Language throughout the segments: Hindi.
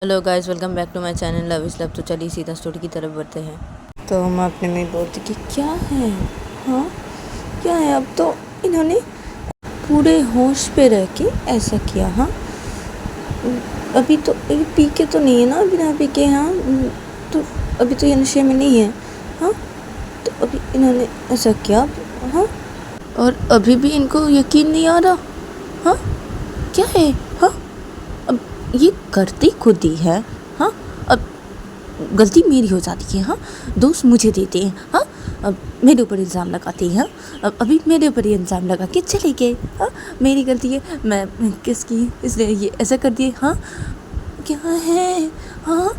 Hello guys, welcome back to my channel love is love. तो चलिए सीधा स्टोरी की तरफ बढ़ते हैं। तो हम अपने में बोलते कि क्या है, हाँ क्या है। अब तो इन्होंने पूरे होश पे रह के ऐसा किया। हाँ अभी तो ये पी के तो नहीं है ना, बिना पी के। हाँ तो अभी तो ये नशे में नहीं है। हाँ तो अभी इन्होंने ऐसा किया। हाँ और अभी भी इनको यकीन नहीं आ रहा। हाँ क्या है। हाँ अब ये करती खुद ही है। हाँ अब गलती मेरी हो जाती है। हाँ दोस्त मुझे देते हैं। हाँ अब मेरे ऊपर इल्ज़ाम लगाते हैं। अब अभी मेरे ऊपर ही इल्ज़ाम लगा के चले गए। हाँ मेरी गलती है, मैं किसकी इसलिए ये ऐसा कर दिए। हाँ क्या है। हाँ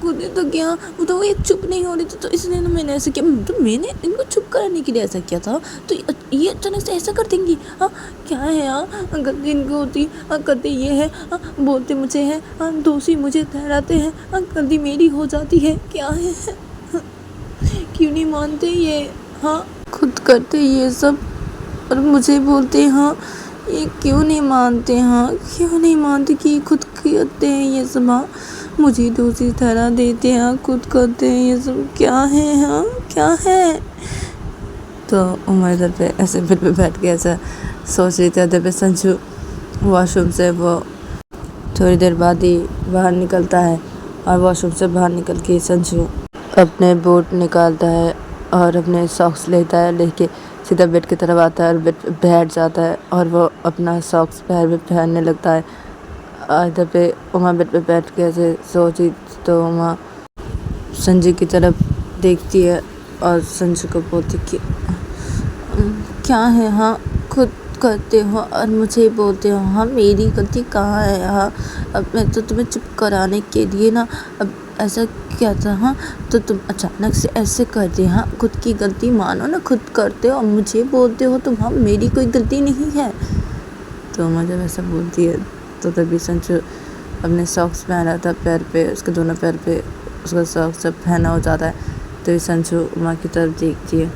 खुद तो क्या, वो तो ये चुप नहीं हो रही थी तो इसलिए ना मैंने ऐसा किया। तो मैंने इनको चुप कराने के लिए ऐसा किया था, तो ये अचानक से ऐसा कर देंगी। हाँ क्या है। हाँ गलती इनको होती। हाँ गलती ये है। हाँ बोलते मुझे है। हाँ दोषी मुझे ठहराते हैं। हाँ गलती मेरी हो जाती है। क्या है। हाँ, क्यों नहीं मानते ये। हाँ खुद करते ये सब और मुझे बोलते। हाँ ये क्यों नहीं मानते। हाँ क्यों नहीं मानते कि खुद करते हैं ये सब। हाँ मुझे दोषी ठहरा देते हैं। खुद करते हैं ये सब। क्या है। हाँ क्या है। तो उमर इधर पे ऐसे बेड पे बैठ के ऐसा सोच रही थी। उधर पे संजू वॉशरूम से वो थोड़ी देर बाद ही बाहर निकलता है और वॉशरूम से बाहर निकल के संजू अपने बूट निकालता है और अपने सॉक्स लेता है, लेके सीधा बेड की तरफ आता है और बेड पे बैठ जाता है और वो अपना सॉक्स पैर में पहनने लगता है। इधर पे उमा बेड पे बैठ के ऐसे सोची तो उमा संजू की तरफ देखती है और संजू को बोलती कि क्या है। हाँ खुद करते हो और मुझे बोलते हो। हाँ मेरी गलती कहाँ है। हाँ अब मैं तो तुम्हें चुप कराने के लिए ना अब ऐसा क्या था। हाँ तो तुम अचानक से ऐसे करते। हाँ खुद की गलती मानो ना, खुद करते हो और मुझे बोलते हो तुम। हाँ मेरी कोई गलती नहीं है। तो मुझे वैसा बोलती है तो तभी संजू अपने सॉक्स पहना था पैर पे, उसके दोनों पैर पे उसका सॉक्स सब पहना हो जाता है। तो संजू उमा की तरफ देखती है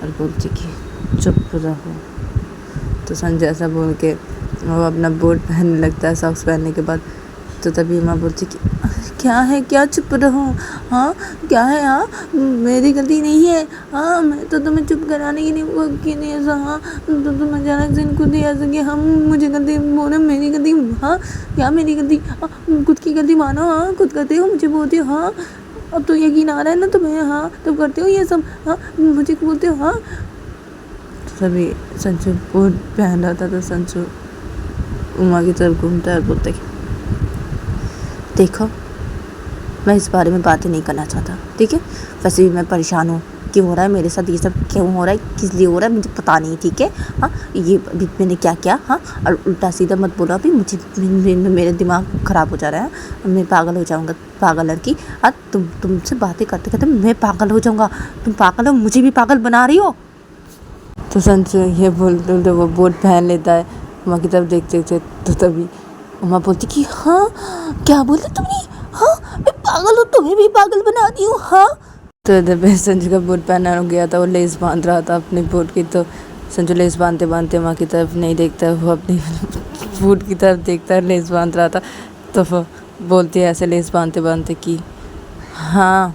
और बोलती कि चुप रहो। तो संजय ऐसा बोल के वो अपना बूट पहनने लगता है सॉक्स पहनने के बाद। तो तभी माँ बोलती कि क्या है, क्या चुप रहो। हाँ क्या है। हाँ मेरी गलती नहीं है। हाँ मैं तो तुम्हें चुप कराने के लिए वो कि नहीं ऐसा। हाँ तो तुम अचानक से खुद ही ऐसा कि हम मुझे गलती बोले मेरी गलती। हाँ क्या मेरी गलती। खुद की गलती मानो। हाँ खुद करते हो मुझे बोलते हो। हाँ अब तो यकीन आ रहा है ना तुम्हें। हाँ तुम करते हो ये सब। हाँ मुझे बोलते हो। हाँ तभी संजू बूट पहन रहा था तो संजू उमा की तरफ घूमता है और बोलता है देखो मैं इस बारे में बातें नहीं करना चाहता, ठीक है। वैसे भी मैं परेशान हूँ क्यों हो रहा है मेरे साथ ये सब, क्यों हो रहा है, किस लिए हो रहा है मुझे पता नहीं, ठीक है। हाँ ये अभी मैंने क्या किया। हाँ और उल्टा सीधा मत बोलो अभी, मुझे मेरे दिमाग ख़राब हो जा रहा है, मैं पागल हो जाऊँगा, पागल लड़की। हाँ तुमसे बातें करते करते मैं पागल हो जाऊँगा, तुम पागल हो, मुझे भी पागल बना रही हो। तो संजू ये बोलते वो बूट पहन लेता है उमा की तरफ देखते देखते। तो तभी उमा बोलती कि हाँ क्या बोले तुमने। हाँ मैं पागल हूँ, तुम्हें भी पागल बना दी हूँ। हाँ तो इधर पे संजू का बूट पहना हो गया था, वो लेस बांध रहा था अपने बूट की। तो संजू लेस बांधते बांधते उमा की तरफ नहीं देखता, वो अपनी बूट की तरफ देखता है, लेस बांध रहा था। तो वो बोलती है ऐसे लेस बांधते बांधते कि हाँ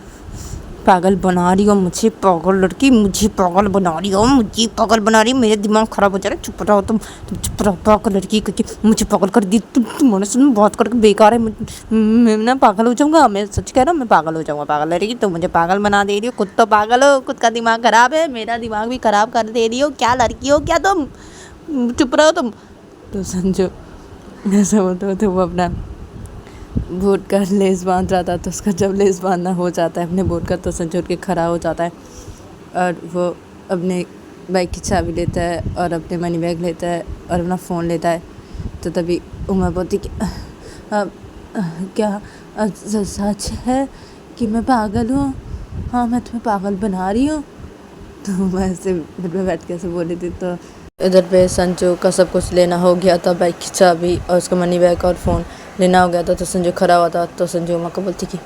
पागल बना रही हो मुझे, पागल लड़की, मुझे पागल बना रही हो, मुझे पागल बना रही हो, मेरा दिमाग ख़राब हो जा रहा है। चुप रहो तुम चुप रहो, पागल लड़की करके मुझे पागल कर दी। तुम्हारे साथ बात करके बेकार है, मैं ना पागल हो जाऊँगा। मैं सच कह रहा हूँ, मैं पागल हो जाऊँगा। पागल लड़की तो मुझे पागल बना दे रही हो, खुद तो पागल हो, खुद का दिमाग ख़राब है, मेरा दिमाग भी ख़राब कर दे रही हो। क्या लड़की हो क्या तुम, चुप रहो तुम। तो संजू ऐसा बोलते होते वो अपना बूट का लेस बांध रहा था। तो उसका जब लेस बांधना हो जाता है अपने बूट का तो संजू उठ के खड़ा हो जाता है और वो अपने बाइक की चाबी लेता है और अपने मनी बैग लेता है और अपना फ़ोन लेता है। तो तभी उमा बोलती कि क्या सच है कि मैं पागल हूँ। हाँ मैं तुम्हें पागल बना रही हूँ। तो मैं ऐसे बेड पे बैठ के ऐसे बोली थी। तो इधर पे संजू का सब कुछ लेना हो गया था, बाइक की चाबी और उसका मनी बैग और फ़ोन लेना हो गया था। तो संजू खड़ा हुआ था। तो संजू उमा को बोलती कि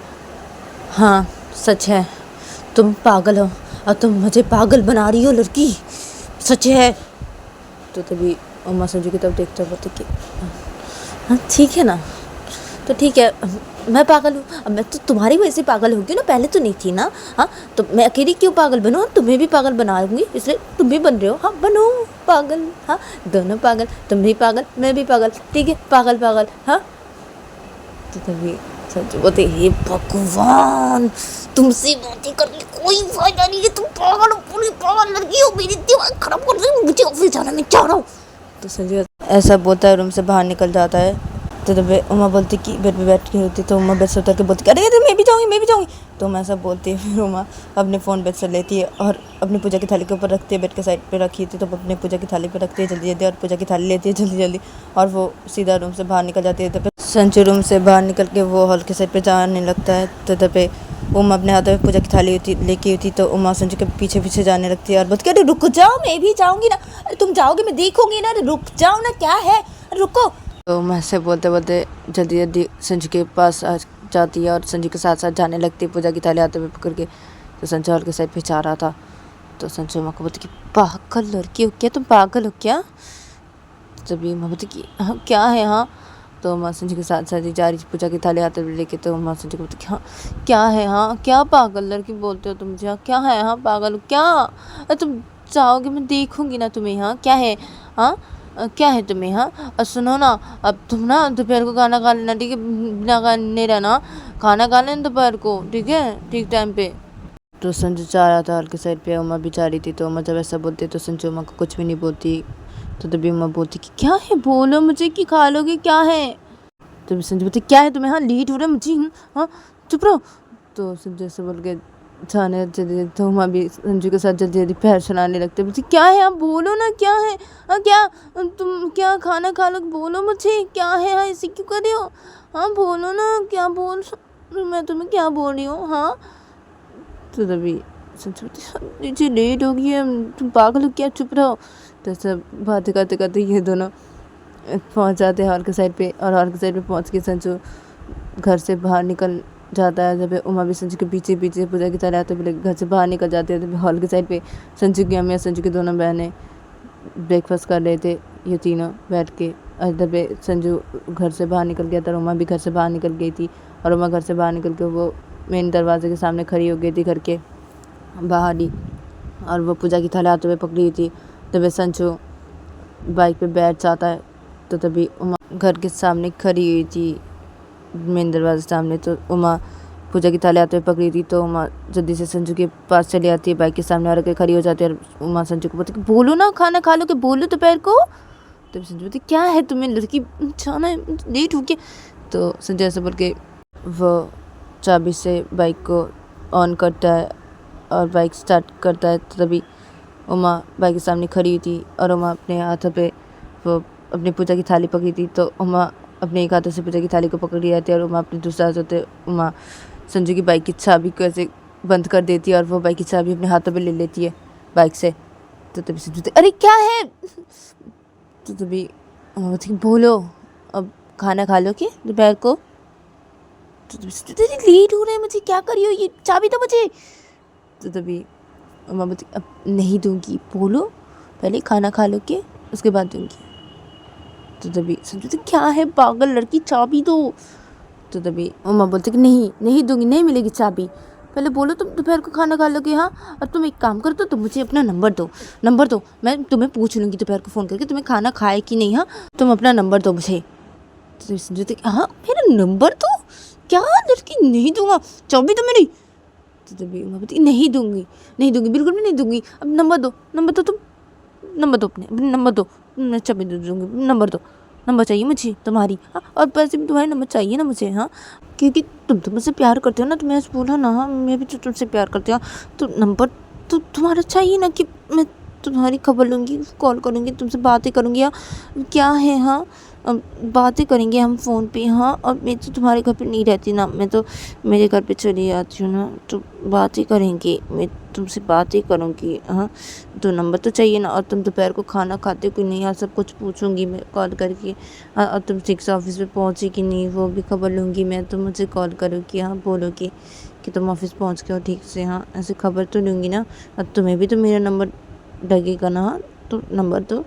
हाँ सच है, तुम पागल हो और तुम मुझे पागल बना रही हो लड़की, सच है। तो तभी उमा संजू की तरफ देखते बोलती कि हाँ ठीक है ना, तो ठीक है मैं पागल हूँ? अब मैं तो तुम्हारी वजह से पागल हो गई ना, पहले तो नहीं थी ना। हाँ, तो मैं अकेली क्यों पागल बनूँ? और तुम्हें भी पागल बनाऊंगी, इसलिए तुम भी बन रहे हो। हाँ, बनो पागल। हाँ, दोनों पागल, तुम भी पागल, मैं भी पागल, ठीक है, पागल पागल। हाँ, तो तभी सच बोलते, हे भगवान, तुमसे बातें करके कोई फायदा नहीं है, तुम पागल हो, पूरी पागल लड़की हो, मेरी दिमाग खराब कर रही हो, मुझे ऑफिस जाना, मैं जा रहा हूँ। तो संजय ऐसा बोलता है, रूम से बाहर निकल जाता है। तो तब उमा बोलती कि बेड पे बैठ के होती, तो उमा बेड से उतर के बोलती कि अरे अरे मैं भी जाऊँगी, मैं भी जाऊँगी। तो उमा ऐसा बोलती है, फिर उमा अपने फ़ोन बेड से लेती है और अपनी पूजा की थाली के ऊपर रखती है, बेड के साइड पे रखी थी, तो अपने पूजा की थाली पे रखती है जल्दी जल्दी, और पूजा की थाली लेती है जल्दी जल्दी, और वो सीधा रूम से बाहर निकल जाती है। तो फिर संजू रूम से बाहर निकल के वो हॉल के साइड पे जाने लगता है। तो तब पे उमा अपने हाथों में पूजा की थाली होती लेके होती, तो उमा संजू के पीछे पीछे जाने लगती है और बोलती अरे रुक जाओ, मैं भी जाऊँगी ना। अरे तुम जाओगे, मैं देखूंगी ना, अरे रुक जाओ ना, क्या है, रुको। तो मैं से बोलते बोलते जल्दी जल्दी संजू के पास आ जाती है और संजू के साथ साथ जाने लगती है, पूजा की थाली हाथ में पकड़ के। तो संजू हॉल के साइड पे जा रहा था, तो संजू माँ को बोलती कि पागल लड़की हो क्या, तुम पागल हो क्या? तभी माँ बोलती कि हाँ क्या है। हाँ, तो माँ संजू के साथ साथ ही जा रही पूजा की थाली हाथ में लेके। तो माँ संजू को बोलती कि हाँ क्या है, हाँ क्या पागल लड़की बोलते हो तुम मुझे, हाँ क्या है, हाँ पागल हो क्या? अरे तुम जाओगे, मैं देखूंगी ना तुम्हें, हाँ क्या है, हाँ क्या है तुम्हें, हाँ और सुनो ना, अब तुम ना दोपहर को खाना खा लेना, ठीक है, बिना खाने रहना, खाना खा लेना दोपहर को, ठीक है, ठीक टाइम पे। तो संजू जा रहा था हॉल के साइड पे, उमा भी जा रही थी। तो उमा जब ऐसा बोलती तो संजू उमा को कुछ भी नहीं बोलती। तो तभी उमा बोलती कि क्या है, बोलो मुझे कि खा लोगे, क्या है? तो संजू बोलती क्या है तुम्हें, हाँ लेट हो रहा है मुझे, हाँ चुप रहो। तो संजू ऐसे बोल के जाने जल्दी, तो उमा भी संजू के साथ जल्दी जल्दी पैर चलाने लगते, बोलती क्या है, आप बोलो ना क्या है, हाँ क्या तुम क्या खाना खा लो, बोलो मुझे क्या है, हाँ ऐसे क्यों कर रही हो, हाँ बोलो ना क्या बोल, मैं तुम्हें क्या बोल रही हूँ, हाँ। तो तभी संजू बोलती नीचे लेट हो गई है, तुम पागल हो क्या, चुप रहो। तो सब बातें करते करते ये दोनों पहुंच जाते हैं हॉल के साइड पे, और हॉल के साइड पे पहुंच के संजू घर से बाहर निकल जाता है। जब उमा भी संजू के पीछे पीछे पूजा की तरह आते घर से बाहर निकल जाते हैं। तभी हॉल के साइड पे संजू की अम्मी और संजू की दोनों बहनें ब्रेकफास्ट कर रहे थे, ये तीनों बैठ के। इधर पे संजू घर से बाहर निकल गया था, उमा भी घर से बाहर निकल गई थी, और उमा घर से बाहर निकल के वो मेन दरवाजे के सामने खड़ी हो गई थी घर के बाहर ही, और वो पूजा की थाली हाथों में पकड़ी हुई थी। तभी संजू बाइक पे बैठ जाता है, तो तभी उमा घर के सामने खड़ी हुई थी मेन दरवाजे सामने। तो उमा पूजा की थाली हाथ में पकड़ी थी, तो उमा जल्दी से संजू के पास चली आती है, बाइक के सामने आकर खड़ी हो जाती है, और उमा संजू को बोलती कि बोलो ना खाना खा लो, कि बोलो दोपहर को। तो संजू बोलती क्या है तुम्हें लड़की, जाना है, लेट हो गया। तो संजू ऐसे बोल के वो चाबी से बाइक को ऑन करता है और बाइक स्टार्ट करता है। तो तभी उमा बाइक के सामने खड़ी हुई थी, और उमा अपने हाथों पे वो अपनी पूजा की थाली पकड़ी थी। तो उमा अपने एक हाथों से पूजा की थाली को पकड़ी रहती है, और उमा अपने दूसरे हाथों से उमा संजू की बाइक की चाबी को ऐसे बंद कर देती है, और वो बाइक की चाबी अपने हाथों पे ले लेती है बाइक से। तो तभी संजू अरे क्या है। तो तभी उमा बोलती बोलो अब खाना खा लो कि दोपहर को। तो तभी लेट हो रहा है मुझे, क्या करी हो, ये चाबी तो मुझे। तो तभी उमा बोलती अब नहीं दूंगी, बोलो पहले खाना खा लो के उसके बाद दूंगी। तो तभी संजू क्या है पागल लड़की, चाबी दो। तो तभी उमा बोलती कि नहीं नहीं दूंगी, नहीं मिलेगी चाबी, पहले बोलो तुम दोपहर को खाना खा लोगे। हाँ, और तुम एक काम करो, तो तुम मुझे अपना नंबर दो, मैं तुम्हें पूछ लूँगी दोपहर को फ़ोन करके तुम्हें खाना खाए कि नहीं। हाँ, तुम अपना नंबर दो मुझे। तो संजू हाँ मेरा नंबर दो, क्या लड़की, नहीं दूंगा, चाबी तो मेरी। तो तभी उमा बोलती नहीं दूंगी, नहीं दूंगी, बिल्कुल भी नहीं दूंगी, अब नंबर दो तुम नंबर दो, अपने नंबर दो, मैं चाबी दे दूँगी, नंबर चाहिए मुझे तुम्हारी। हाँ, और पैसे भी तुम्हारे नंबर चाहिए ना मुझे। हाँ, क्योंकि तुम तो मुझसे प्यार करते हो ना, तुम्हें ऐसे बोला ना। हाँ, मैं भी तो तुमसे प्यार करती हूँ, तो नंबर तो तुम्हारा चाहिए ना, कि मैं तुम्हारी खबर लूँगी, कॉल करूँगी, तुमसे बातें करूँगी, या क्या है। हाँ, बातें करेंगे हम फ़ोन पे। हाँ, और मैं तो तुम्हारे घर पे नहीं रहती ना, मैं तो मेरे घर पे चली आती हूँ ना, तो बातें करेंगे, मैं तुमसे बातें करूँगी। हाँ, तो नंबर तो चाहिए ना, और तुम दोपहर को खाना खाते हो कि नहीं, यार सब कुछ पूछूंगी मैं कॉल करके। हाँ, और तुम ठीक से ऑफिस में पहुँची कि नहीं वो भी खबर लूँगी मैं, तो मुझे कॉल करोगी। हाँ, बोलोगी कि तुम ऑफिस पहुँच गए हो ठीक से। हाँ, ऐसे खबर तो लूँगी ना, और तुम्हें भी तो मेरा नंबर लगेगा ना। हाँ, तो नंबर तो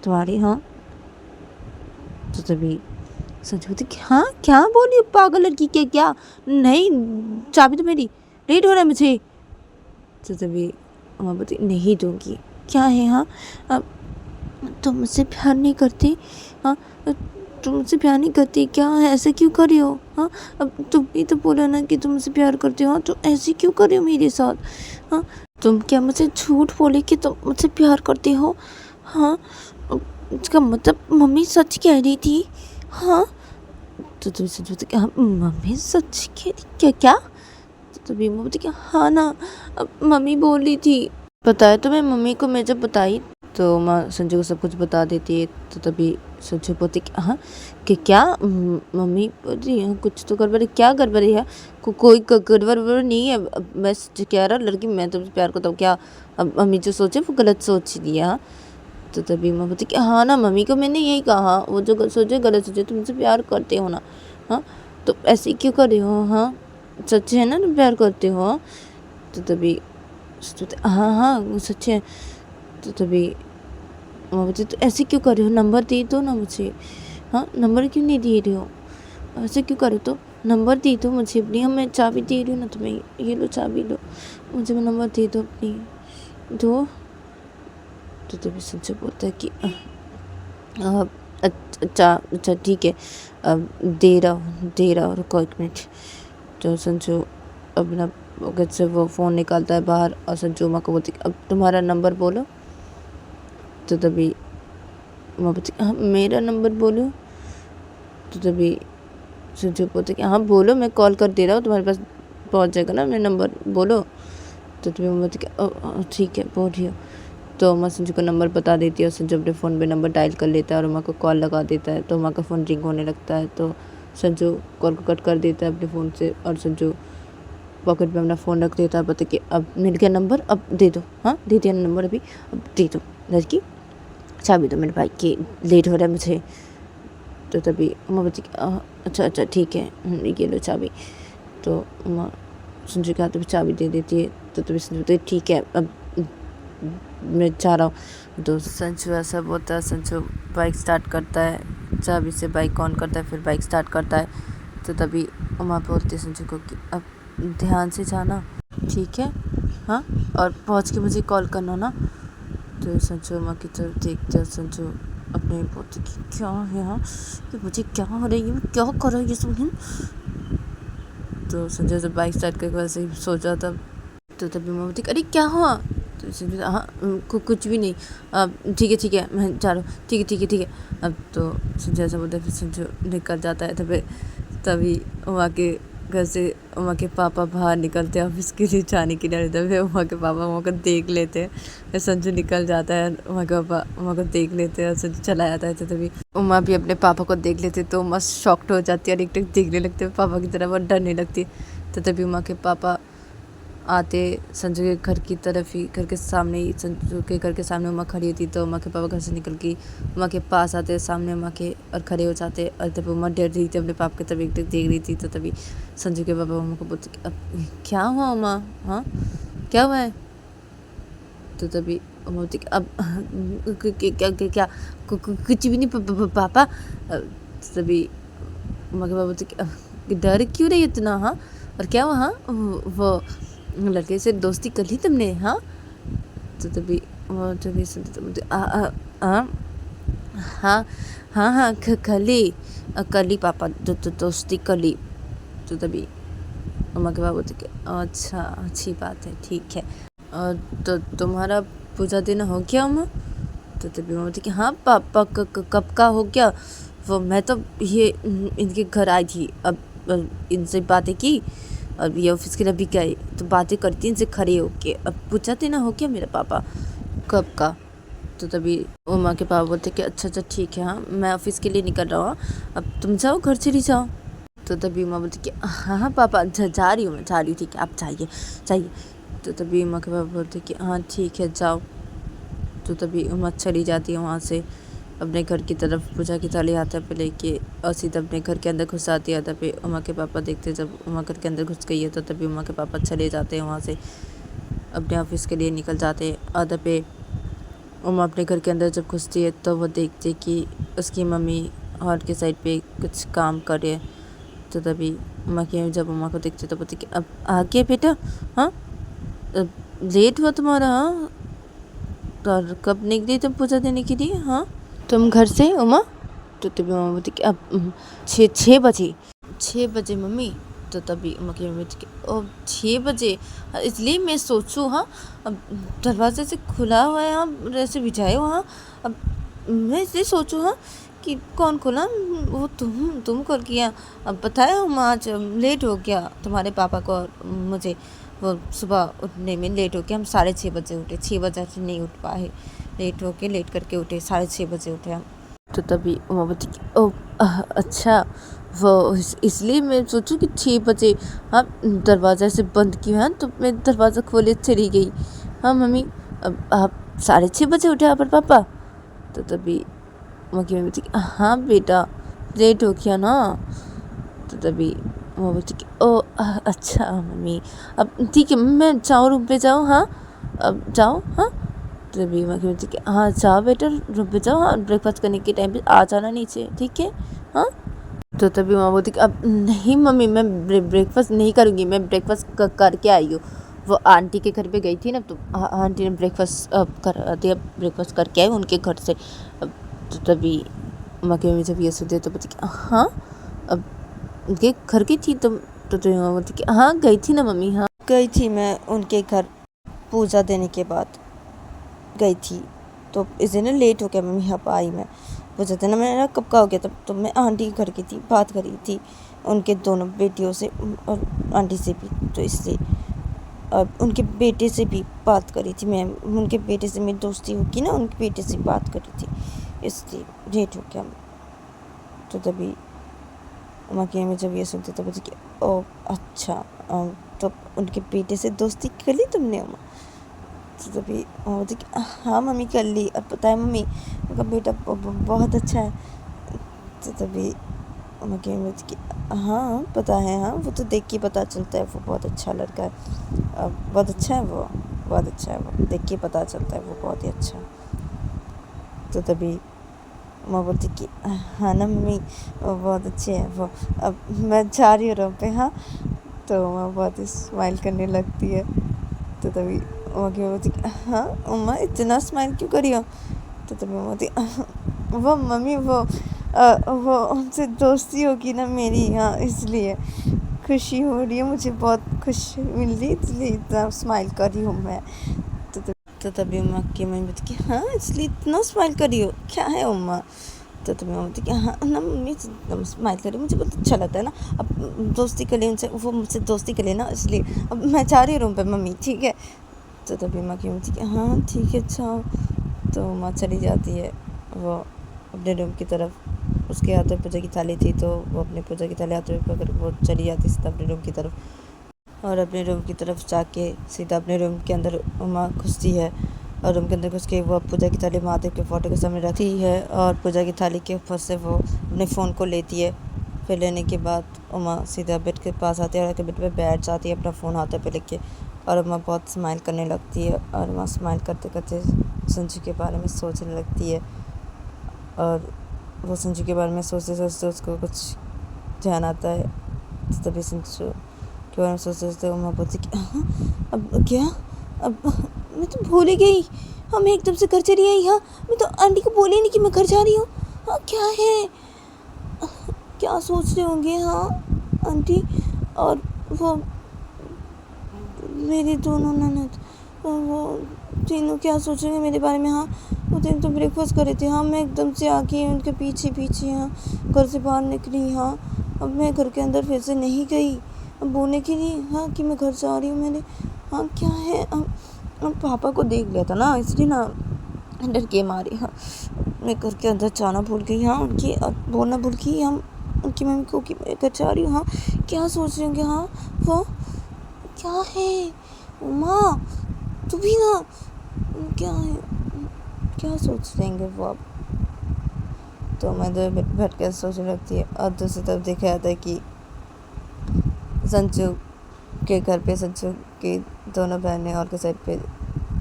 तुम्हारी। हाँ, तो तभी संजू बोलती कि हाँ क्या बोली हो पागल लड़की, क्या क्या, नहीं चाबी तो मेरी, लेट हो रहा है मुझे। तो तभी उमा बोलती नहीं दूंगी। क्या है? हाँ तुम मुझसे प्यार नहीं करती? हाँ तुम मुझसे प्यार नहीं करती क्या? ऐसे क्यों कर रही हो? हाँ अब तुम ही तो बोला ना कि तुम मुझसे प्यार करती हो, तो ऐसे क्यों कर रही हो मेरे साथ? हाँ तुम क्या मुझे झूठ बोले कि तुम मुझसे प्यार करती हो? हाँ इसका मतलब मम्मी सच कह रही थी। हाँ तो तुम सोचो कि हाँ मम्मी सच कह रही क्या क्या? तो तभी मम्मी बोलती कि हाँ ना, अब मम्मी बोल रही थी। पता है तुम्हें मम्मी को मैं जब बताई तो माँ संजू को सब कुछ बता देती है। तो तभी संजू बोलती कि हाँ कि क्या मम्मी बोल रही है कुछ तो गड़बड़ है। क्या गड़बड़ है? कोई गड़बड़ नहीं है। अब मैं सच कह रहा लड़की, मैं तुमसे प्यार करता हूँ क्या? अब मम्मी जो सोचे वो गलत सोच लिया। हाँ तो तभी माँ बोलती कि हाँ ना मम्मी को मैंने यही कहा, वो जो सोचे गलत सोचे, तुमसे प्यार करते हो ना। हाँ तो ऐसे क्यों कर रहे हो? हाँ सच है ना तुम प्यार करते हो? हाँ? तो तभी हाँ हाँ वो सच है। तो तभी माँ बोलती तो ऐसे क्यों कर रहे हो? नंबर दे दो ना मुझे। हाँ नंबर क्यों नहीं दे रहे हो? ऐसे क्यों कर रहे हो? तो नंबर दे दो मुझे अपनी। हाँ मैं चाबी दे रही हूँ ना तुम्हें, ये लो चाबी लो, मुझे वो नंबर दे दो अपनी, दो। तो तभी संजय बोलता है कि अच्छा अच्छा ठीक है, दे रहा हूँ रुको 1 मिनट। तो संजू अपना पॉकेट से वो फ़ोन निकालता है बाहर और संजू माँ को बोलती अब तुम्हारा नंबर बोलो। तो तभी माँ बोलती हाँ मेरा नंबर बोलो। तो तभी संजू बोलते कि हाँ बोलो, मैं कॉल कर दे रहा हूँ, तुम्हारे पास पहुँच जाएगा ना मेरा नंबर, बोलो। तो तभी माँ बोलती कि ठीक है बोल रही हो। तो माँ संजू को नंबर बता देती है और संजू अपने फ़ोन पे नंबर डायल कर लेता है और माँ को कॉल लगा देता है। तो माँ का फ़ोन रिंग होने लगता है। तो संजू कॉल को कट कर देता है अपने फ़ोन से और संजू पॉकेट में अपना फ़ोन रख देता है। पता कि अब मिल गया नंबर, अब दे दो। हाँ दे दिया नंबर अभी, अब दे दो लड़की, चाबी दो मेरे भाई की, लेट हो रहा है मुझे। तो तभी माँ बोलती अच्छा अच्छा ठीक है ये लो चाबी। तो माँ संजू के हाथ में चाबी दे देती है। तो तभी संजू बोलती ठीक है अब मैं जा रहा हूँ। तो संजू ऐसा बोलता है, संजू बाइक स्टार्ट करता है, चाबी से बाइक ऑन करता है, फिर बाइक स्टार्ट करता है। तो तभी उमा बोलती है संजू को कि अब ध्यान से जाना ठीक है, हाँ और पहुँच के मुझे कॉल करना ना। तो संजू उमा की तरफ देखते हैं, संजू अपने बोलती कि क्या है हाँ कि मुझे क्या हो रही है, क्या कर रहा है ये सब। तो संजय जब बाइक स्टार्ट करके वैसे ही सो जाता। तो तभी उमा बोलती अरे क्या हुआ? तो संजू हाँ कुछ भी नहीं, अब ठीक है मैं जा रहा हूँ, ठीक है। अब तो संजय ऐसा बोलता है, फिर संजू निकल जाता है। तभी उमा के घर से उमा के पापा बाहर निकलते हैं ऑफिस के लिए जाने के लिए। तभी उमा के पापा उमा को देख लेते हैं, फिर संजू निकल जाता है, उमा के पापा उमा को देख लेते हैं और संजू चला जाता है। तो तभी उमा भी अपने पापा को देख लेते तो उमा शॉक्ड हो जाती है और एक देखने लगते हैं पापा की तरफ और डरने लगती है। तो तभी उमा के पापा आते संजू के घर की तरफ ही, घर के सामने ही, संजू के घर के सामने उमा खड़ी होती। तो उमा के पापा घर से निकल के उमा के पास आते सामने उमा के और खड़े हो जाते। और तभी उमा डर रही थी अपने पापा की तरफ एक देख रही थी। तो तभी संजू के पापा उमा को बोलते अब क्या हुआ उमा, हाँ क्या हुआ है? तो तभी उमा बोलती अब क्या कुछ भी नहीं पापा। तो तभी उमा के पापा बोलते डर क्यों रही इतना, हाँ और क्या हुआ? हाँ वो लड़के से दोस्ती कर ली तुमने? हाँ तो तभी हाँ कर ली पापा, दोस्ती कर ली। तो तभी उमा के बाबा बोलते कि अच्छा अच्छी बात है ठीक है। तो तुम्हारा पूजा देना हो गया उमा? तो तभी उमा बोलती कि हाँ पापा कब का हो गया? वो मैं तो ये इनके घर आई थी, अब इनसे बातें की, अब ये ऑफिस के लिए भी गए तो बातें करती इनसे खड़े होके, अब पूछा देना हो क्या मेरा पापा कब का? तो तभी उमा के पापा बोलते कि अच्छा ठीक है, हाँ मैं ऑफिस के लिए निकल रहा हूँ, अब तुम जाओ घर चली जाओ। तो तभी उमा बोलती कि हाँ पापा जा रही हूँ ठीक है आप जाइए। तो तभी उमा के पापा बोलते कि हाँ ठीक है जाओ। तो तभी उमा चली जाती है वहाँ से अपने घर की तरफ, पूजा की थाली हाथ पे लेके और सीधा अपने घर के अंदर घुस आती है। तभी उमा के पापा देखते जब उमा घर के अंदर घुस गई है तो तभी उमा के पापा चले जाते हैं वहाँ से, अपने ऑफिस के लिए निकल जाते हैं। और तभी उमा अपने घर के अंदर जब घुसती है तो वो देखती कि उसकी मम्मी हॉल के साइड पे कुछ काम कर रहे हैं। तो तभी उमा की मम्मी जब उमा को देखते तो बोलती कि अब आ गया बेटा, हाँ लेट हुआ तुम्हारा, हाँ और कब निकली तुम पूजा देने के लिए, हाँ तुम घर से उमा। तो तभी उमा बोलती कि अब 6 बजे 6 बजे मम्मी। तो तभी उमा की मम्मी बोलती कि ओ 6 बजे, इसलिए मैं सोचूँ, हाँ अब दरवाजे से खुला हुआ है, हाँ ऐसे बिछाए हो, हाँ अब मैं इसलिए सोचूँ, हाँ कि कौन खोला, वो तुम खोल किया। अब पता है हम आज लेट हो गया तुम्हारे पापा को और मुझे, वो सुबह उठने में लेट हो गया, हम 6:30 बजे उठे, 6 बजे से नहीं उठ पाए, लेट करके उठे, 6:30 बजे उठे हम। तो तभी उमा बोलती कि ओ अच्छा वो इसलिए मैं सोचूं कि 6 बजे, हाँ दरवाज़ा से बंद किया, हाँ तो मैं दरवाज़ा खोले चली गई, हाँ मम्मी अब आप 6:30 बजे उठे आप और पापा। तो तभी उमा की मम्मी बोलती कि हाँ बेटा लेट हो गया ना। तो तभी उमा बोलती कि ओ अच्छा मम्मी अब ठीक है, मैं जाऊँ रूम पे जाऊँ, हाँ अब जाओ, हाँ। तभी उमा की बोलती कि हाँ जाओ बेटा रूम पे जाओ, हाँ ब्रेकफास्ट करने के टाइम पे आ जाना नीचे, ठीक है, हाँ। तो तभी माँ बोलती कि अब नहीं मम्मी मैं ब्रेकफास्ट नहीं करूँगी, मैं ब्रेकफास्ट करके आई हूँ। वो आंटी के घर पे गई थी ना, तो आंटी ने ब्रेकफास्ट करा दिया, ब्रेकफास्ट करके आई उनके घर से। अब तो तभी माँ की मम्मी जब ये सुनते तो बोलती कि हाँ अब उनके घर गई थी तुम। तो तभी माँ बोलती कि हाँ गई थी ना मम्मी, हाँ गई थी मैं उनके घर, पूजा देने के बाद गई थी। तो इस दिन लेट हो गया मम्मी, यहाँ पर आई मैं पूछा था ना, मेरा कब का हो गया था। तो मैं आंटी के घर की थी, बात करी थी उनके दोनों बेटियों से और आंटी से भी, तो इसलिए और उनके बेटे से भी बात करी थी मैं, उनके बेटे से मेरी दोस्ती होगी ना, उनके बेटे से बात करी थी, इसलिए लेट हो गया। तो तभी उमा की मम्मी जब ये सुनते तो बोलती कि ओ अच्छा तो उनके बेटे से दोस्ती कर ली तुमने उमा। तो तभी बोलती कि हाँ मम्मी कर ली, और पता है मम्मी उनका बेटा बहुत अच्छा है। तो तभी उमा की मम्मी बोलती कि हाँ पता है, हाँ वो तो देख के पता चलता है, वो बहुत अच्छा लड़का है, बहुत अच्छा है वो, बहुत अच्छा है वो, देख के पता चलता है वो बहुत ही अच्छा है। तो तभी उमा बोलती कि हाँ ना मम्मी वो बहुत अच्छे हैं वो, अब मैं जा रही हूँ रूम पे, हाँ। तो उमा बहुत ही स्माइल करने लगती है। तो तभी उमा की बोलती हाँ उमा इतना स्माइल क्यों करी हो। तो तभी उमा बोलती वो मम्मी वो उनसे दोस्ती होगी ना मेरी, हाँ इसलिए खुशी हो रही है, मुझे बहुत खुशी मिल रही, इसलिए इतना स्माइल कर रही हूँ मैं। तो तभी उमा की मम्मी बोलती कि हाँ इसलिए इतना स्माइल कर रही हो, क्या है उमा। तो तभी मम्मी बोलती कि हाँ ना मम्मी स्माइल कर रही, मुझे बहुत अच्छा लगता है ना, अब दोस्ती कर ले उनसे, वो मुझसे दोस्ती कर लेना, इसलिए अब मैं जा रही हूँ रूम पे मम्मी, ठीक है। तो तभी माँ की बोलती कि हाँ ठीक है अच्छा। तो माँ चली जाती है वो अपने रूम की तरफ, उसके हाथ में पूजा की थाली थी, तो वो अपने पूजा की थाली हाथ में पकड़ वो चली जाती सीधा अपने रूम की तरफ। और अपने रूम की तरफ जाके सीधा अपने रूम के अंदर उमा घुसती है, और रूम के अंदर घुस के वो पूजा की थाली महादेव के फोटो के सामने रखती है, और पूजा की थाली के ऊपर से वो अपने फ़ोन को लेती है। फिर लेने के बाद उमा सीधा बेड के पास आती है और बेड पे बैठ जाती है अपना फ़ोन हाथ पे लेके, और उमा बहुत स्माइल करने लगती है, और उमा स्माइल करते करते संजू के बारे में सोचने लगती है। और वो संजू के बारे में सोचते सोचते उसको कुछ ध्यान आता है। तो तभी संजू के बारे में सोचते सोचते उमा बोलती कि अब क्या, अब मैं तो भूल ही गई, हाँ मैं एकदम से घर चली आई, हाँ मैं तो आंटी को बोली नहीं कि मैं घर जा रही हूँ, हाँ क्या है, क्या सोच रहे होंगे हाँ आंटी और वो मेरी दोनों ननद, वो तीनों क्या सोचेंगे मेरे बारे में। हाँ वो दिन तो ब्रेकफास्ट कर रहे थे, हाँ मैं एकदम से आके उनके पीछे पीछे हाँ घर से बाहर निकली, हाँ अब मैं घर के अंदर फिर से नहीं गई अब बोलने के लिए, हाँ कि मैं घर जा रही हूँ मैंने, हाँ क्या है अब पापा को देख लिया था ना, इसलिए ना डर के मारे हाँ मैं घर के अंदर जाना भूल गई, हाँ उनकी बोलना भूल गई, हम उनकी मम्मी को कि मैं घर जा रही हूँ। हाँ क्या सोच रहे होंगे, हाँ वो क्या है उमा तू भी ना, क्या है क्या सोच लेंगे वो अब। तो मैं तो बैठ कर सोचने लगती है, और दूसरी तरफ देखा जाता है कि संजू के घर पे संजू की दोनों बहनें और के साइड पे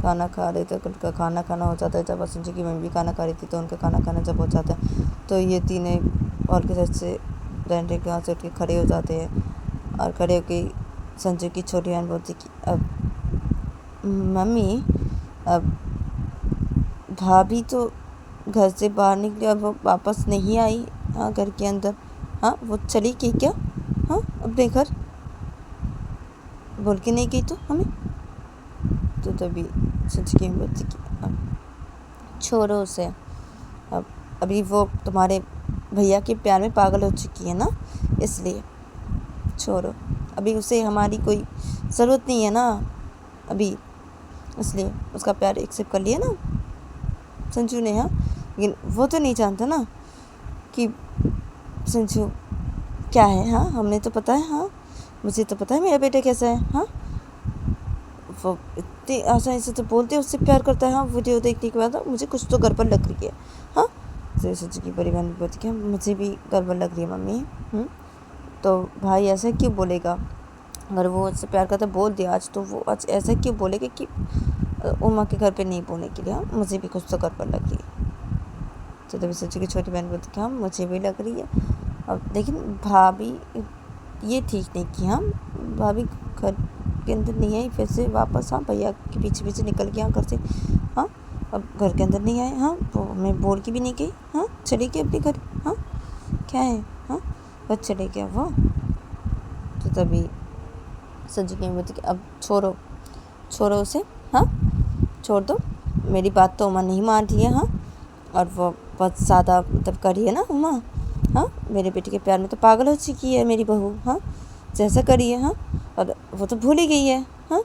खाना खा रहे थे, उनका खाना खाना हो जाता है। जब संजू की मम्मी भी खाना खा रही थी तो उनका खाना खाना जब हो जाता है तो ये तीनों हॉल के साइड से डाइनिंग टेबल के वहाँ से उठ के खड़े हो जाते हैं और खड़े होकर संजू की छोटी बहन बोलती कि अब मम्मी, अब भाभी तो घर से बाहर निकली और वो वापस नहीं आई। हाँ, घर के अंदर। हाँ, वो चली गई क्या? हाँ, अपने घर बोल के नहीं गई तो हमें। तो तभी संजू की बोलती कि अब छोड़ो उसे, अब अभी वो तुम्हारे भैया के प्यार में पागल हो चुकी है ना, इसलिए छोड़ो। अभी उसे हमारी कोई ज़रूरत नहीं है ना अभी, इसलिए उसका प्यार एक्सेप्ट कर लिया ना संजू ने। हाँ, लेकिन वो तो नहीं जानता ना कि संजू क्या है। हाँ, हमने तो पता है। हाँ, मुझे तो पता है मेरा बेटा कैसा है। हाँ, वो इतनी आसानी से तो बोलते उससे प्यार करता है। हाँ, वीडियो देखने के बाद मुझे कुछ तो गड़बड़ लग रही है। हाँ, तो संजू की बड़ी बहन बोलती कि मुझे भी गड़बड़ लग रही है मम्मी। तो भाई ऐसा क्यों बोलेगा? अगर वो उससे प्यार करता बोल दिया आज, तो वो आज ऐसा क्यों बोलेगा कि उमा के घर पे नहीं बोलने के लिए? हाँ, मुझे भी कुछ तो गड़बड़ लग रही है। तो तभी संजू की छोटी बहन बोलती कि हाँ, मुझे भी लग रही है। अब लेकिन भाभी ये ठीक नहीं की। हाँ, भाभी घर के अंदर नहीं आई फिर से वापस। हाँ, भैया के पीछे पीछे निकल गया घर से। हाँ, अब घर के अंदर नहीं आए। हाँ, वो मैं बोल के भी नहीं गई। हाँ, चली गई अपने घर। हाँ, क्या है? हाँ, बस चले गया वो। तो तभी संजू की बोलती कि अब छोड़ो उसे। हाँ, छोड़ दो, मेरी बात तो उमा नहीं मान रही है। हाँ, और वो बहुत ज़्यादा मतलब करी है ना उमा। हाँ, मेरे बेटे के प्यार में तो पागल हो चुकी है मेरी बहू। हाँ, जैसा करी है। हाँ, और वो तो भूल ही गई है। हाँ,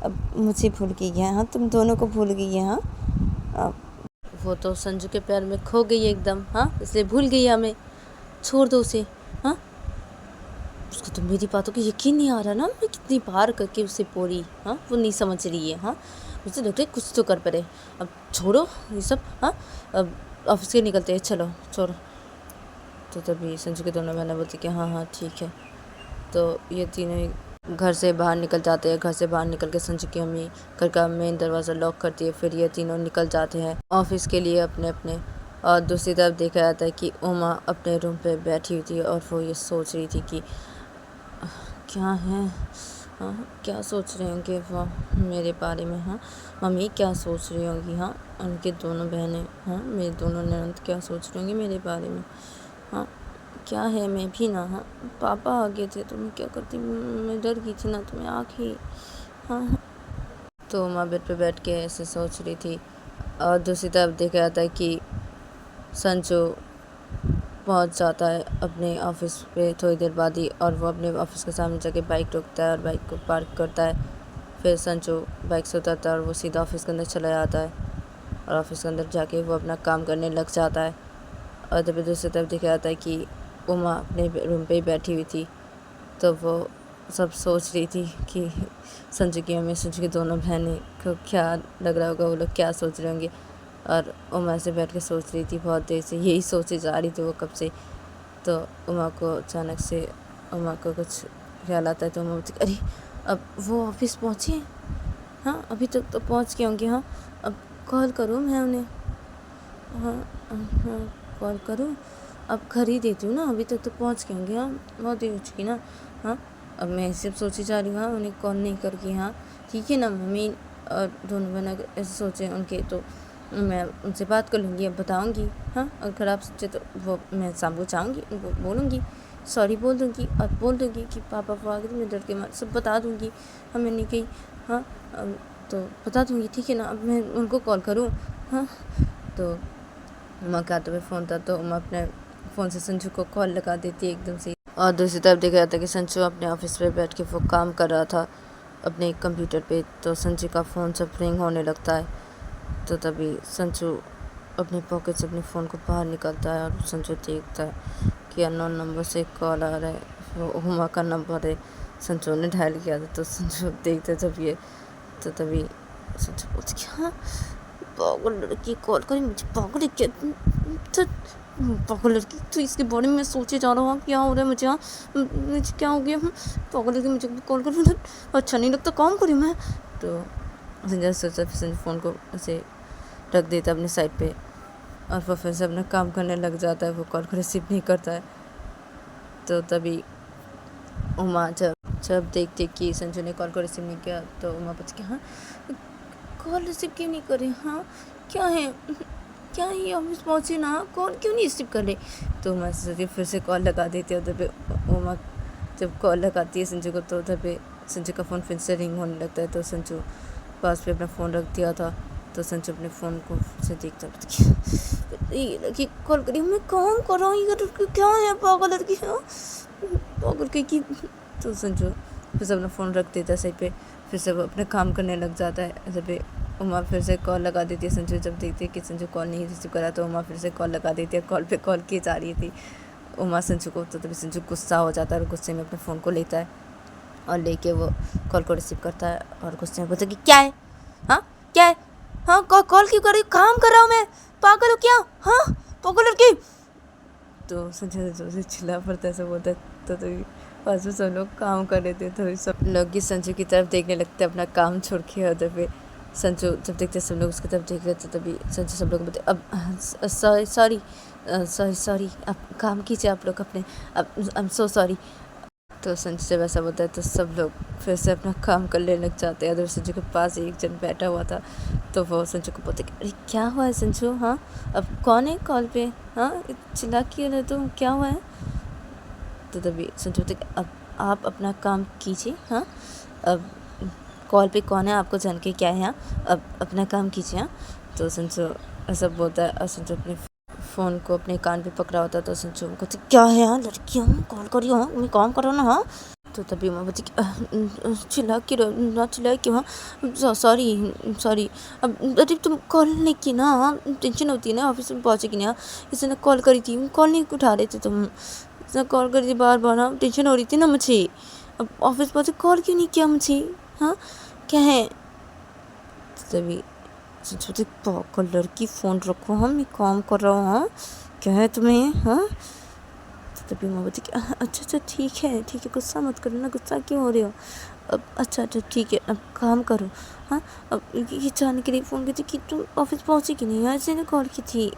अब मुझे भूल गई है। हाँ, तुम दोनों को भूल गई है। हाँ, अब वो तो संजू के प्यार में खो गई है एकदम। हाँ, इसलिए भूल गई है हमें। छोड़ दो उसे। हाँ, उसको तो मेरी बातों को यकीन नहीं आ रहा ना, मैं कितनी बार करके उसे बोली। हाँ, वो नहीं समझ रही है। हाँ, मुझे लग रहा है कुछ तो कर पड़े। अब छोड़ो ये सब। हाँ, अब ऑफिस के निकलते हैं, चलो छोड़ो। तो तभी संजू के दोनों बहनें बोलती कि हाँ ठीक है। तो ये तीनों घर से बाहर निकल जाते हैं। घर से बाहर निकल के संजू की अम्मी घर का मेन दरवाज़ा लॉक करती है। फिर ये तीनों निकल जाते हैं ऑफिस के लिए अपने अपने। और दूसरी तरफ देखा जाता है कि उमा अपने रूम पे बैठी हुई थी और वो ये सोच रही थी कि क्या है। हाँ, क्या सोच रहे होंगे वो मेरे बारे में। हाँ, मम्मी क्या सोच रही होंगी। हाँ, उनके दोनों बहनें, हाँ मेरी दोनों ननद क्या सोच रही होंगी मेरे बारे में। हाँ, क्या है, मैं भी ना। हाँ, पापा आ गए थे तो मैं क्या करती, मैं डर गई थी ना तो मैं आ गई। हाँ, तो माँ बेड पे बैठ के ऐसे सोच रही थी। और दूसरी तरफ देखा जाता है कि संजू पहुंच जाता है अपने ऑफिस पे थोड़ी देर बाद ही। और वो अपने ऑफिस के सामने जाके बाइक रोकता है और बाइक को पार्क करता है। फिर संजू बाइक से उतरता है और वो सीधा ऑफिस के अंदर चला जाता है। और ऑफिस के अंदर जाके वो अपना काम करने लग जाता है। और तभी दूसरी तरफ देखा जाता है कि उमा अपने रूम पे ही बैठी हुई थी। तो वो सब सोच रही थी कि संजू की मम्मी, संजू की दोनों बहनें को क्या लग रहा होगा, वो लोग क्या सोच रहे होंगे। और उमा से बैठ के सोच रही थी बहुत देर से, यही सोचे जा रही थी वो कब से। तो उमा को अचानक से उमा को कुछ ख्याल आता है। तो उमा बोलती अरे अब वो ऑफिस पहुँचे हैं। हाँ, अभी तक तो पहुँच गए होंगे। हाँ, अब कॉल करूँ मैं उन्हें। हाँ, कॉल करूँ, अब घर ही देती हूँ ना, अभी तक तो पहुँच गए होंगे। हाँ, बहुत देर हो चुकी ना। हाँ, अब मैं सिर्फ सोची जा रही हूँ। हाँ, उन्हें कॉल नहीं करके। हाँ, ठीक है ना मम्मी। और दोनों बहन ऐसे सोचे उनके, तो मैं उनसे बात कर लूँगी, अब बताऊँगी। हाँ, अगर ख़राब सोचे तो वो मैं शाम को चाहूँगी, उनको बोलूँगी, सॉरी बोल दूँगी और बोल दूँगी कि पापा वो आ गए थे, मैं डर के मारे सब बता दूँगी। हाँ, मैं नहीं गई। हाँ, तो बता दूँगी, ठीक है ना। अब मैं उनको कॉल करूँ। हाँ, तो उमा के हाथों में फ़ोन था तो उमा अपने फ़ोन से संजू को कॉल लगा देती है एकदम से। और दूसरी तरफ देखा जाता है कि संजू अपने ऑफिस पे बैठ के वो काम कर रहा था अपने कंप्यूटर पे। तो संजू का फ़ोन सब रिंग होने लगता है। तो तभी संजू अपने पॉकेट से अपने फ़ोन को बाहर निकालता है और संजू देखता है कि अननोन नंबर से कॉल आ रहा है। वो उमा का नंबर है, संजू ने डायल किया था। तो संजू देखते जब ये, तो तभी संजू बोलती क्या पागल लड़की कॉल करी मुझे, पागल क्या पागल लड़की, तो इसके बारे में मैं सोचे जा रहा हूँ क्या हो रहा है मुझे। हाँ, मुझे क्या हो गया। पागल लड़की मुझे कॉल कर, अच्छा नहीं लगता, काम करी मैं। तो संजय सोचा फिर संजय फ़ोन को ऐसे रख देता अपने साइड पे। और वो फिर से अपना काम करने लग जाता है, वो कॉल को रिसीव नहीं करता है। तो तभी उमा जब जब देखती कि संजू ने कॉल को रिसीव नहीं किया तो उमा पूछती हाँ कॉल रिसीव क्यों नहीं कर रही, हाँ क्या है क्या है, ऑफिस पहुँची ना, कॉल क्यों नहीं रिसीव कर रही। तो उमा सोचती फिर से कॉल लगा देती है। उधर पे उमा जब कॉल लगाती है संजू को तो उधर पे संजू का फ़ोन फिर से रिंग होने लगता है। तो संजू पास पे अपना फ़ोन रख दिया था। तो संजू अपने फ़ोन को से देखता ये लड़की कॉल करी, मैं काम कर रहा हूँ, ये लड़की क्या है पागल लड़की, हाँ पागल की। तो संजू फिर से अपना फ़ोन रख देता है सही पे, फिर से वो अपना काम करने लग जाता है। ऐसे पे उमा फिर से कॉल लगा देती है। संजू जब देखती है कि संजू कॉल नहीं रिसीव करा तो उमा फिर से कॉल लगा देती है। कॉल पे कॉल की जा रही थी उमा संजू को। तो तभी संजू गुस्सा हो जाता है और गुस्से में अपने फ़ोन को लेता है और लेके वो कॉल को रिसीव करता है और गुस्से में बोलता है कि क्या है, हाँ क्या है, हाँ कॉल क्यों कर रही, काम कर रहा हूँ मैं, पागल हो क्या, हाँ पागल लड़की। तो संजय जोर से चिल्ला पड़ता है, ऐसा बोलता है। तो पास में सब लोग काम कर रहे थे तो सब लोग ही संजू की तरफ देखने लगते हैं अपना काम छोड़ के। उधर पे संजू जब देखते सब लोग उसकी तरफ देख रहे थे तभी संजू सब लोग बोलते अब सॉरी अब काम कीजिए आप लोग अपने, अब आई एम सो सॉरी। तो संजू जब ऐसा बोलता है तो सब लोग फिर से अपना काम करने लग जाते हैं। उधर संजू के पास एक जन बैठा हुआ था तो वो संजू को बोलते अरे क्या हुआ है संजू, हाँ अब कौन है कॉल पे, हाँ चिल्ला क्यों रहे तुम, क्या हुआ है। तो तभी संजू बोलते अब आप अपना काम कीजिए, हाँ अब कॉल पे कौन है आपको जान के क्या है, हाँ अब अपना काम कीजिए। हाँ तो संजू ऐसा बोलता है और संजू अपने फ़ोन को अपने कान पे पकड़ा होता है। तो संजू को कहती क्या है यार लड़की, हम कॉल करी हो, मैं काम करो ना, हाँ। तो तभी मैं बोलती चिल्ला क्यों ना, चिल्ला क्यों, हाँ सॉरी अब अरे तुम कॉल नहीं की ना, हाँ टेंशन होती है ना, ऑफिस में पहुँचेगी ना, इसने कॉल करी थी, कॉल नहीं उठा रहे थे तुम, इसने कॉल करी थी बार बार, हाँ टेंशन हो रही थी ना मुझे, अब ऑफिस पहुँचे कॉल क्यों नहीं किया मुझे, हाँ क्या है। तो तभी सोचते पागल लड़की, फ़ोन रखो, हम मैं काम कर रहा हूँ, हाँ क्या है तुम्हें, हाँ। तो तभी मैं बोलती कि अच्छा ठीक है गुस्सा मत करो ना, गुस्सा क्यों हो रहे हो, अब अच्छा ठीक है अब काम करो, हाँ अब ये जानने के लिए फ़ोन की थी कि तुम ऑफिस पहुँची कि नहीं, यहाँ से ने कॉल की थी,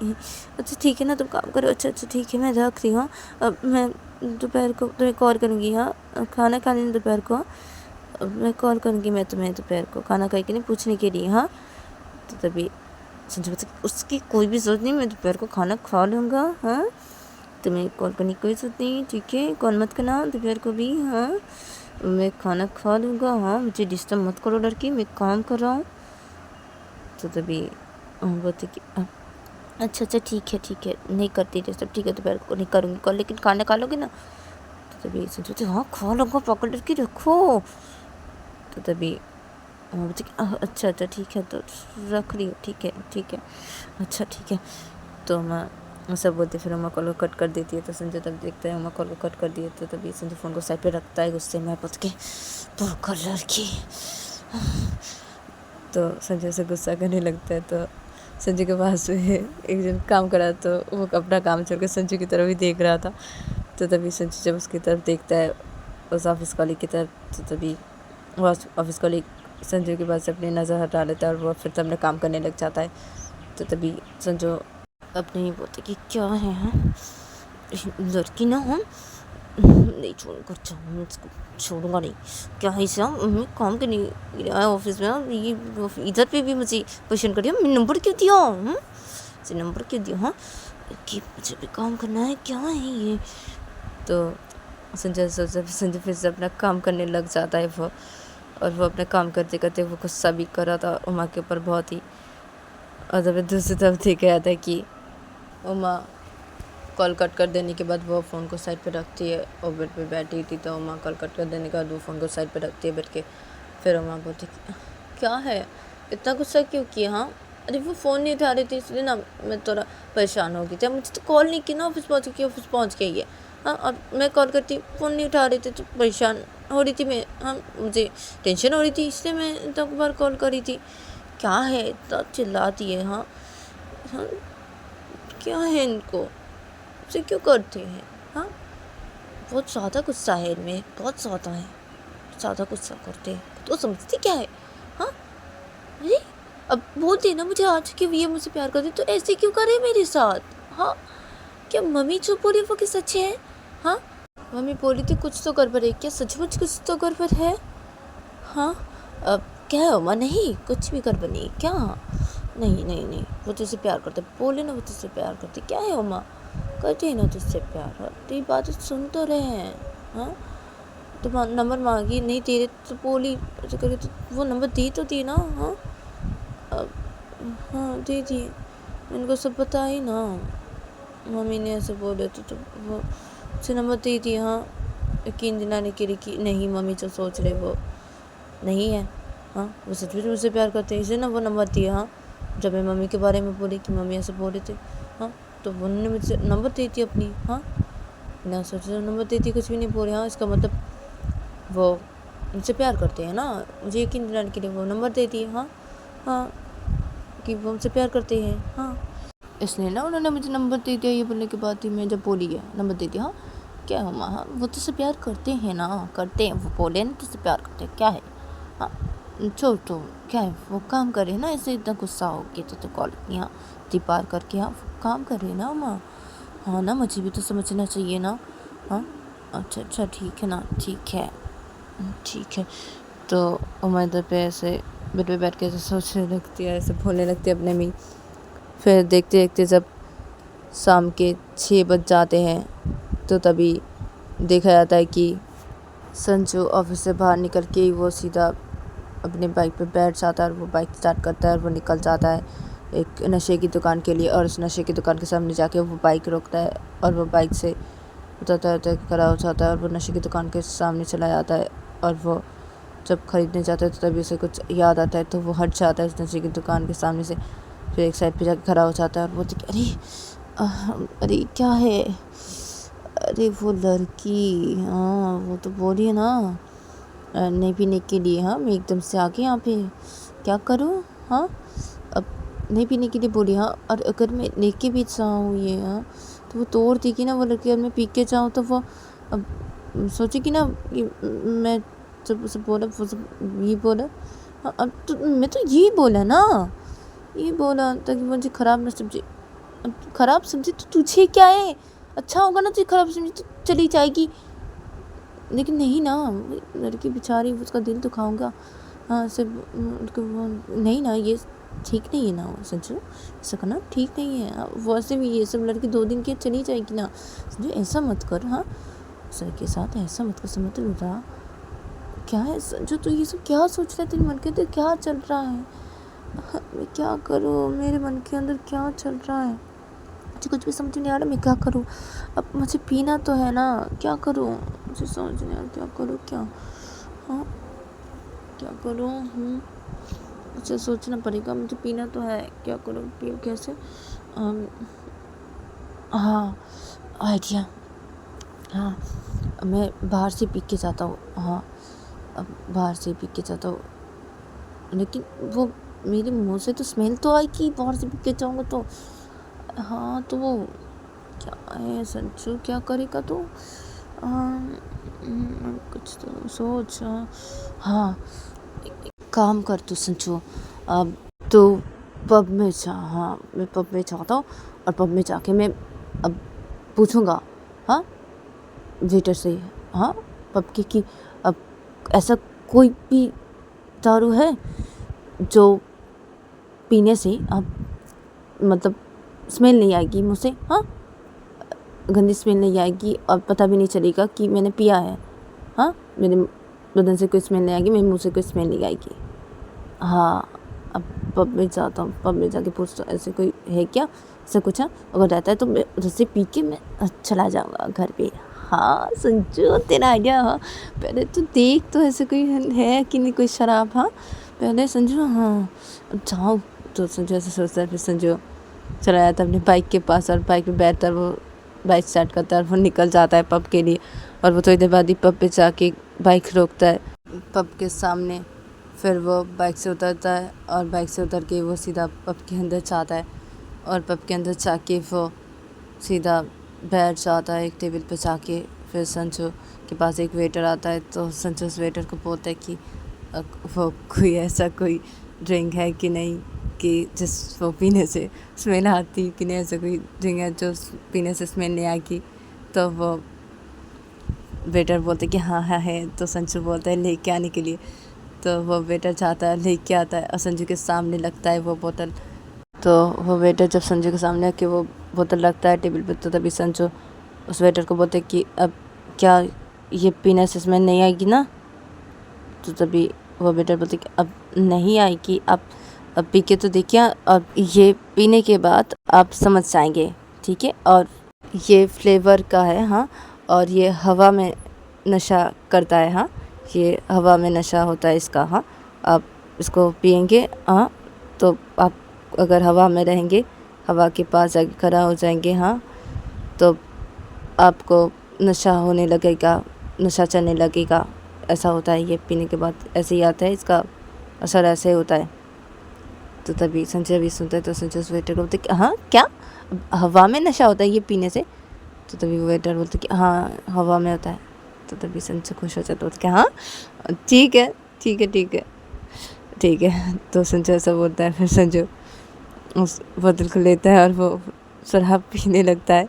अच्छा ठीक है ना तुम काम करो, अच्छा ठीक है मैं रख रही हूँ, अब मैं दोपहर को तुम्हें कॉल करूँगी, हाँ खाना खा लेना दोपहर को, अब मैं कॉल करूँगी मैं तुम्हें दोपहर को खाना खाए कि नहीं पूछने के लिए, हाँ। तो तभी संजय बोलते उसकी कोई भी ज़रूरत नहीं, मैं दोपहर को खाना खा लूँगा, हाँ तुम्हें कॉल करने की कोई ज़रूरत नहीं, ठीक है कॉल मत करना दोपहर को भी, हाँ मैं खाना खा लूँगा, हाँ मुझे डिस्टर्ब मत करो लड़की, मैं काम कर रहा हूँ। तो तभी बोलते कि अच्छा ठीक है नहीं करती डिस्टर्ब, ठीक है दोपहर को नहीं करूँगी कॉल, लेकिन खाना खा लोगे ना। तो तभी संजय बोलते हाँ खा लूँगा, पकड़ लड़की रखो। तो तभी अच्छा ठीक है तो रख रही हो, ठीक है अच्छा ठीक है। तो मैं सब बोलते फिर उमा कॉल को कट कर देती है। तो संजय तब देखता है उमा कॉल को कट कर दिए तो तभी संजय फ़ोन को साइड पे रखता है गुस्से में पूछ के कलर की। तो संजय से गुस्सा करने लगता है। तो संजय के पास एक जन काम करा तो वो अपना काम छोड़ के संजय की तरफ ही देख रहा था। तो तभी संजय जब उसकी तरफ देखता है उस ऑफिस कॉलीग की तरफ, तो तभी वो ऑफिस कॉलीग संजू के पास से अपनी नज़र हटा लेता है और वो फिर से अपने काम करने लग जाता है। तो तभी संजू अपने ही बोलते कि क्या है, हाँ लड़की ना, हम नहीं इसको छोड़ूंगा नहीं, क्या है इसे, मैं काम करने आया ऑफिस में, ये इधर पे भी मुझे क्वेश्चन कर दिया, मैं नंबर क्यों दिया, इसे नंबर क्यों दिया, हाँ कि मुझे भी काम करना है, क्या है ये। तो संजय फिर से अपना काम करने लग जाता है वो, और वो अपना काम करते करते वो गुस्सा भी कर रहा था उमा के ऊपर बहुत ही। और जब दूसरी तरफ देखा जाता है कि उमा कॉल कट कर देने के बाद वो फ़ोन को साइड पे रखती है और बेड पे बैठी थी। तो उमा कॉल कट कर देने के बाद वो फ़ोन को साइड पे रखती है बैठ के। फिर उमा बोलती क्या है इतना गुस्सा क्यों किया, हाँ अरे वो फ़ोन नहीं उठा रही थी इसलिए ना मैं थोड़ा परेशान हो गई थी, मुझे तो कॉल नहीं की ना, ऑफिस पहुँच गई है, हाँ और मैं कॉल करती फ़ोन नहीं उठा रही थी तो परेशान हो रही थी मैं, हाँ मुझे टेंशन हो रही थी इसलिए मैं इतना बार कॉल करी थी। क्या है इतना चिल्लाती है, हाँ क्या है इनको, से क्यों करते हैं, हाँ बहुत ज़्यादा गुस्सा है इनमें, बहुत ज़्यादा गुस्सा करते हैं, तो समझती क्या है, हाँ अरे अब बोलती ना मुझे आज कि ये मुझसे प्यार करती तो ऐसे क्यों करे मेरे साथ? हाँ, क्या मम्मी जो बोली वो कि सच है? हाँ, मम्मी बोली थी कुछ तो गड़बड़ है, क्या सचमुच कुछ तो गड़बड़ है? हाँ, अब क्या है उमा? नहीं, कुछ भी गड़बड़ नहीं। क्या? नहीं नहीं नहीं, वो तुझसे प्यार करते, बोले ना वो तुझसे प्यार करती। क्या है उमा? करती है ना तुझसे प्यार। हाँ, तेरी बात सुन तो रहे हैं। हाँ, तो नंबर मांगी नहीं दे रहे तो बोली ऐसे करे तो वो नंबर दी तो दी ना। हाँ, अब हाँ दे दिए, इनको सब पता ही ना। मम्मी ने ऐसे बोले तो वो उसे नंबर दे दिए। हाँ, यकीन दिलाने के लिए कि नहीं मम्मी जो सोच रहे वो नहीं है। हाँ, वो सच में मुझसे प्यार करते हैं, इसे ना वो नंबर दिया। हाँ, जब मैं मम्मी के बारे में बोली कि मम्मी ऐसे बोले थे, हाँ, तो उन्होंने मुझसे नंबर दे दी अपनी। हाँ, बिना सोचे नंबर दे दी, कुछ भी नहीं बोले। हाँ, इसका मतलब वो मुझसे प्यार करते हैं ना, मुझे यकीन दिलाने के लिए वो नंबर दे दिए। हाँ हाँ, कि वो मुझसे प्यार करते हैं। हाँ, इसलिए ना उन्होंने मुझे नंबर दे दिया। ये बोलने के बाद ही मैं जब बोली है नंबर दे दिया। हाँ, क्या है माँ? हाँ, वो तुझसे प्यार करते हैं ना, करते हैं, वो बोले ना तुझसे प्यार करते हैं। क्या है? हाँ, छोड़ तो क्या है, वो काम करे ना, ऐसे इतना गुस्सा हो गया तो कॉल यहाँ दी पार करके। हाँ, वो काम करे ना माँ। हाँ ना, मुझे भी तो समझना चाहिए ना। हाँ, अच्छा अच्छा ठीक है ना, ठीक है ठीक है। तो उमा इधर पे ऐसे बेड पे बैठ के ऐसे सोचने लगती है, ऐसे बोलने लगती है अपने में। फिर देखते देखते जब शाम के 6 बज जाते हैं तो तभी देखा जाता है कि संजू ऑफिस से बाहर निकल के ही वो सीधा अपने बाइक पे बैठ जाता है और वो बाइक स्टार्ट करता है और वो निकल जाता है एक नशे की दुकान के लिए। और उस नशे की दुकान के सामने जाके वो बाइक रोकता है और वो बाइक से उतरता खड़ा हो जाता है और वो नशे की दुकान के सामने चला जाता है। और वो जब खरीदने जाता है तो तभी उसे कुछ याद आता है तो वो हट जाता है उस नशे की दुकान के सामने से। फिर एक साइड पे जाके खड़ा हो जाता है और वो अरे अरे क्या है? अरे वो लड़की, हाँ वो तो बोली है ना नहीं पीने के लिए। हाँ, मैं एकदम से आ गई यहाँ पे, क्या करूँ? हाँ, अब नहीं पीने के लिए बोली। हाँ, और अगर मैं लेके भी जाऊँ ये, हाँ, तो वो तोड़ देगी ना वो लड़की। और मैं पी के जाऊँ तो वो अब सोचेगी ना कि मैं जब उसे बोला वो सब ये बोला। हाँ, अब तो मैं तो यही बोला ना, ये बोला ताकि मुझे ख़राब ना समझे। अब ख़राब समझे तो तुझे क्या है? अच्छा होगा ना, तुझे ख़राब समझे तो चली जाएगी। लेकिन नहीं ना, लड़की बेचारी, उसका दिल दुखाऊंगा। हाँ, सिर्फ उनको नहीं ना, ये ठीक नहीं है ना संजू, ऐसा करना ठीक नहीं है। वैसे भी ये सब लड़की 2 दिन के चली जाएगी ना संजू, ऐसा मत कर। हाँ, सर के साथ ऐसा मत कर, समझ रहा क्या है संजू? तू ये सब क्या सोच रहा है? तेरे मन के अंदर क्या चल रहा है? हाँ, मैं क्या करूँ? मेरे मन के अंदर क्या चल रहा है मुझे कुछ भी समझ नहीं आ रहा। मैं क्या करूँ? अब मुझे पीना तो है ना, क्या करूँ? मुझे समझ नहीं आ रहा क्या करूँ। क्या? हाँ, क्या करूँ? मुझे सोचना पड़ेगा, मुझे पीना तो है, क्या करूँ? पीऊँ कैसे? हाँ, आइडिया। हाँ, मैं बाहर से पी के जाता हूँ। हाँ, अब बाहर से पी के जाता हूँ, लेकिन वो मेरे मुंह से तो स्मेल तो आएगी बाहर से पी के जाऊँगा तो। हाँ, तो वो क्या है संजू, क्या करेगा तू? कुछ तो सोच। हाँ, काम कर तू संजू, अब तो पब में जा। हाँ, मैं पब में जाता हूँ और पब में जाके मैं अब पूछूँगा, हाँ, वेटर से। हाँ, पब की कि अब ऐसा कोई भी दारू है जो पीने से अब मतलब स्मेल नहीं आएगी मुझसे। हाँ, गंदी स्मेल नहीं आएगी और पता भी नहीं चलेगा कि मैंने पिया है। हाँ, मेरे बदन से कोई स्मेल नहीं आएगी, मेरे मुंह से कोई स्मेल नहीं आएगी। हाँ, अब पब में जाता हूँ, पब में जाके पूछता हूँ ऐसे कोई है क्या, ऐसा कुछ है? अगर रहता है तो मैं उधर से पी के मैं चला जाऊँगा घर पे। हाँ संजू, तेरा आइडिया। हाँ, पहले तो देख तो ऐसे कोई है कि नहीं कोई शराब। हाँ, पहले संजू। हाँ, जाओ तो संजू ऐसे सोचता है। फिर संजू चला जाता है अपने बाइक के पास और बाइक पे बैठता है, वो बाइक स्टार्ट करता है और वो निकल जाता है पब के लिए। और वो थोड़ी देर बाद ही पब पे जाके बाइक रोकता है पब के सामने। फिर वो बाइक से उतरता है और बाइक से उतर के वो सीधा पब के अंदर जाता है और पब के अंदर जाके वो सीधा बैठ जाता है एक टेबल पे जाके। फिर संजू के पास एक वेटर आता है तो संजू उस वेटर को बोलता है कि वो कोई ऐसा कोई ड्रिंक है कि नहीं, कि जिस वो पीने से स्मेल आती कि नहीं, ऐसा कोई ड्रिंक है जो पीने से स्मेल नहीं आएगी। तो वो वेटर बोलते कि हाँ हाँ है, तो संजू बोलता है लेके आने के लिए। तो वो वेटर जाता है, लेके आता है और संजू के सामने लगता है वो बोतल। तो वो वेटर जब संजू के सामने आके वो बोतल रखता है टेबल पे, तो तभी संजू उस वेटर को बोलते कि अब क्या ये पीने से स्मेल नहीं आएगी ना। तो तभी वो वेटर बोलते कि अब नहीं आएगी, आप अब पी के तो देखिए, अब ये पीने के बाद आप समझ जाएंगे, ठीक है। और ये फ्लेवर का है, हाँ, और ये हवा में नशा करता है, हाँ, ये हवा में नशा होता है इसका, हाँ। आप इसको पियेंगे, हाँ, तो आप अगर हवा में रहेंगे, हवा के पास जाके खड़ा हो जाएंगे, हाँ, तो आपको नशा होने लगेगा, नशा चढ़ने लगेगा। ऐसा होता है, ये पीने के बाद ऐसे ही आता है, इसका असर ऐसे होता है। तो तभी संजय भी सुनता है, तो संजय उस वेटर को बोलते कि हाँ क्या, हवा में नशा होता है ये पीने से। तो तभी वो वेटर बोलते कि हाँ हवा में होता है। तो तभी संजय खुश हो जाता है कि हाँ ठीक है ठीक है ठीक है ठीक है। तो संजय ऐसा बोलता है, फिर संजय उस बोतल को लेता है और वो शराब पीने लगता है।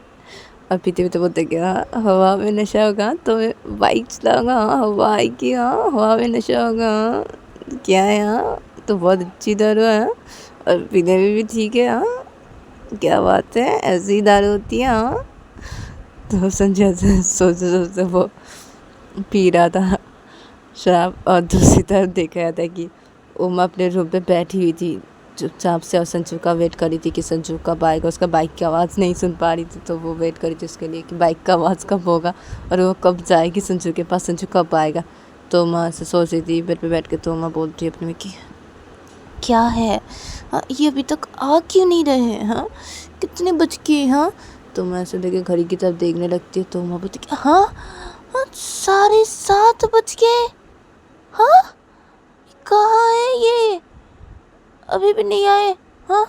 और पीते पीते बोलते कि हाँ हवा में नशा होगा तो मैं बाइक चलाऊँगा, हाँ हवा आएगी, हाँ हवा में नशा होगा, हाँ क्या है, हाँ तो बहुत अच्छी दारू है, हाँ, और पीने में भी ठीक है, हाँ क्या बात है, ऐसी दारू होती है, हाँ। तो संजय सोचते सोचते वो पी रहा था शराब, और दूसरी तरफ देखा जाता है कि उमा अपने रूम पे बैठी हुई थी चुपचाप से, और संजू का वेट कर रही थी कि संजू कब आएगा। उसका बाइक की आवाज़ नहीं सुन पा रही थी, तो वो वेट कर रही थी उसके लिए कि बाइक का आवाज़ कब होगा और वो कब जाएगी संजू के पास, संजू कब आएगा। तो उमा से सोच रही थी बेड पे बैठ के। तो उमा बोल रही है अपने में कि क्या है, हाँ ये अभी तक आ क्यों नहीं रहे हैं, हाँ कितने बज के, हाँ। तो मैं ऐसे लेके घड़ी की तरफ देखने लगती है। तो उमा बोलती कि हाँ हाँ 7:30 बज गए, हाँ कहाँ है ये, अभी भी नहीं आए, हाँ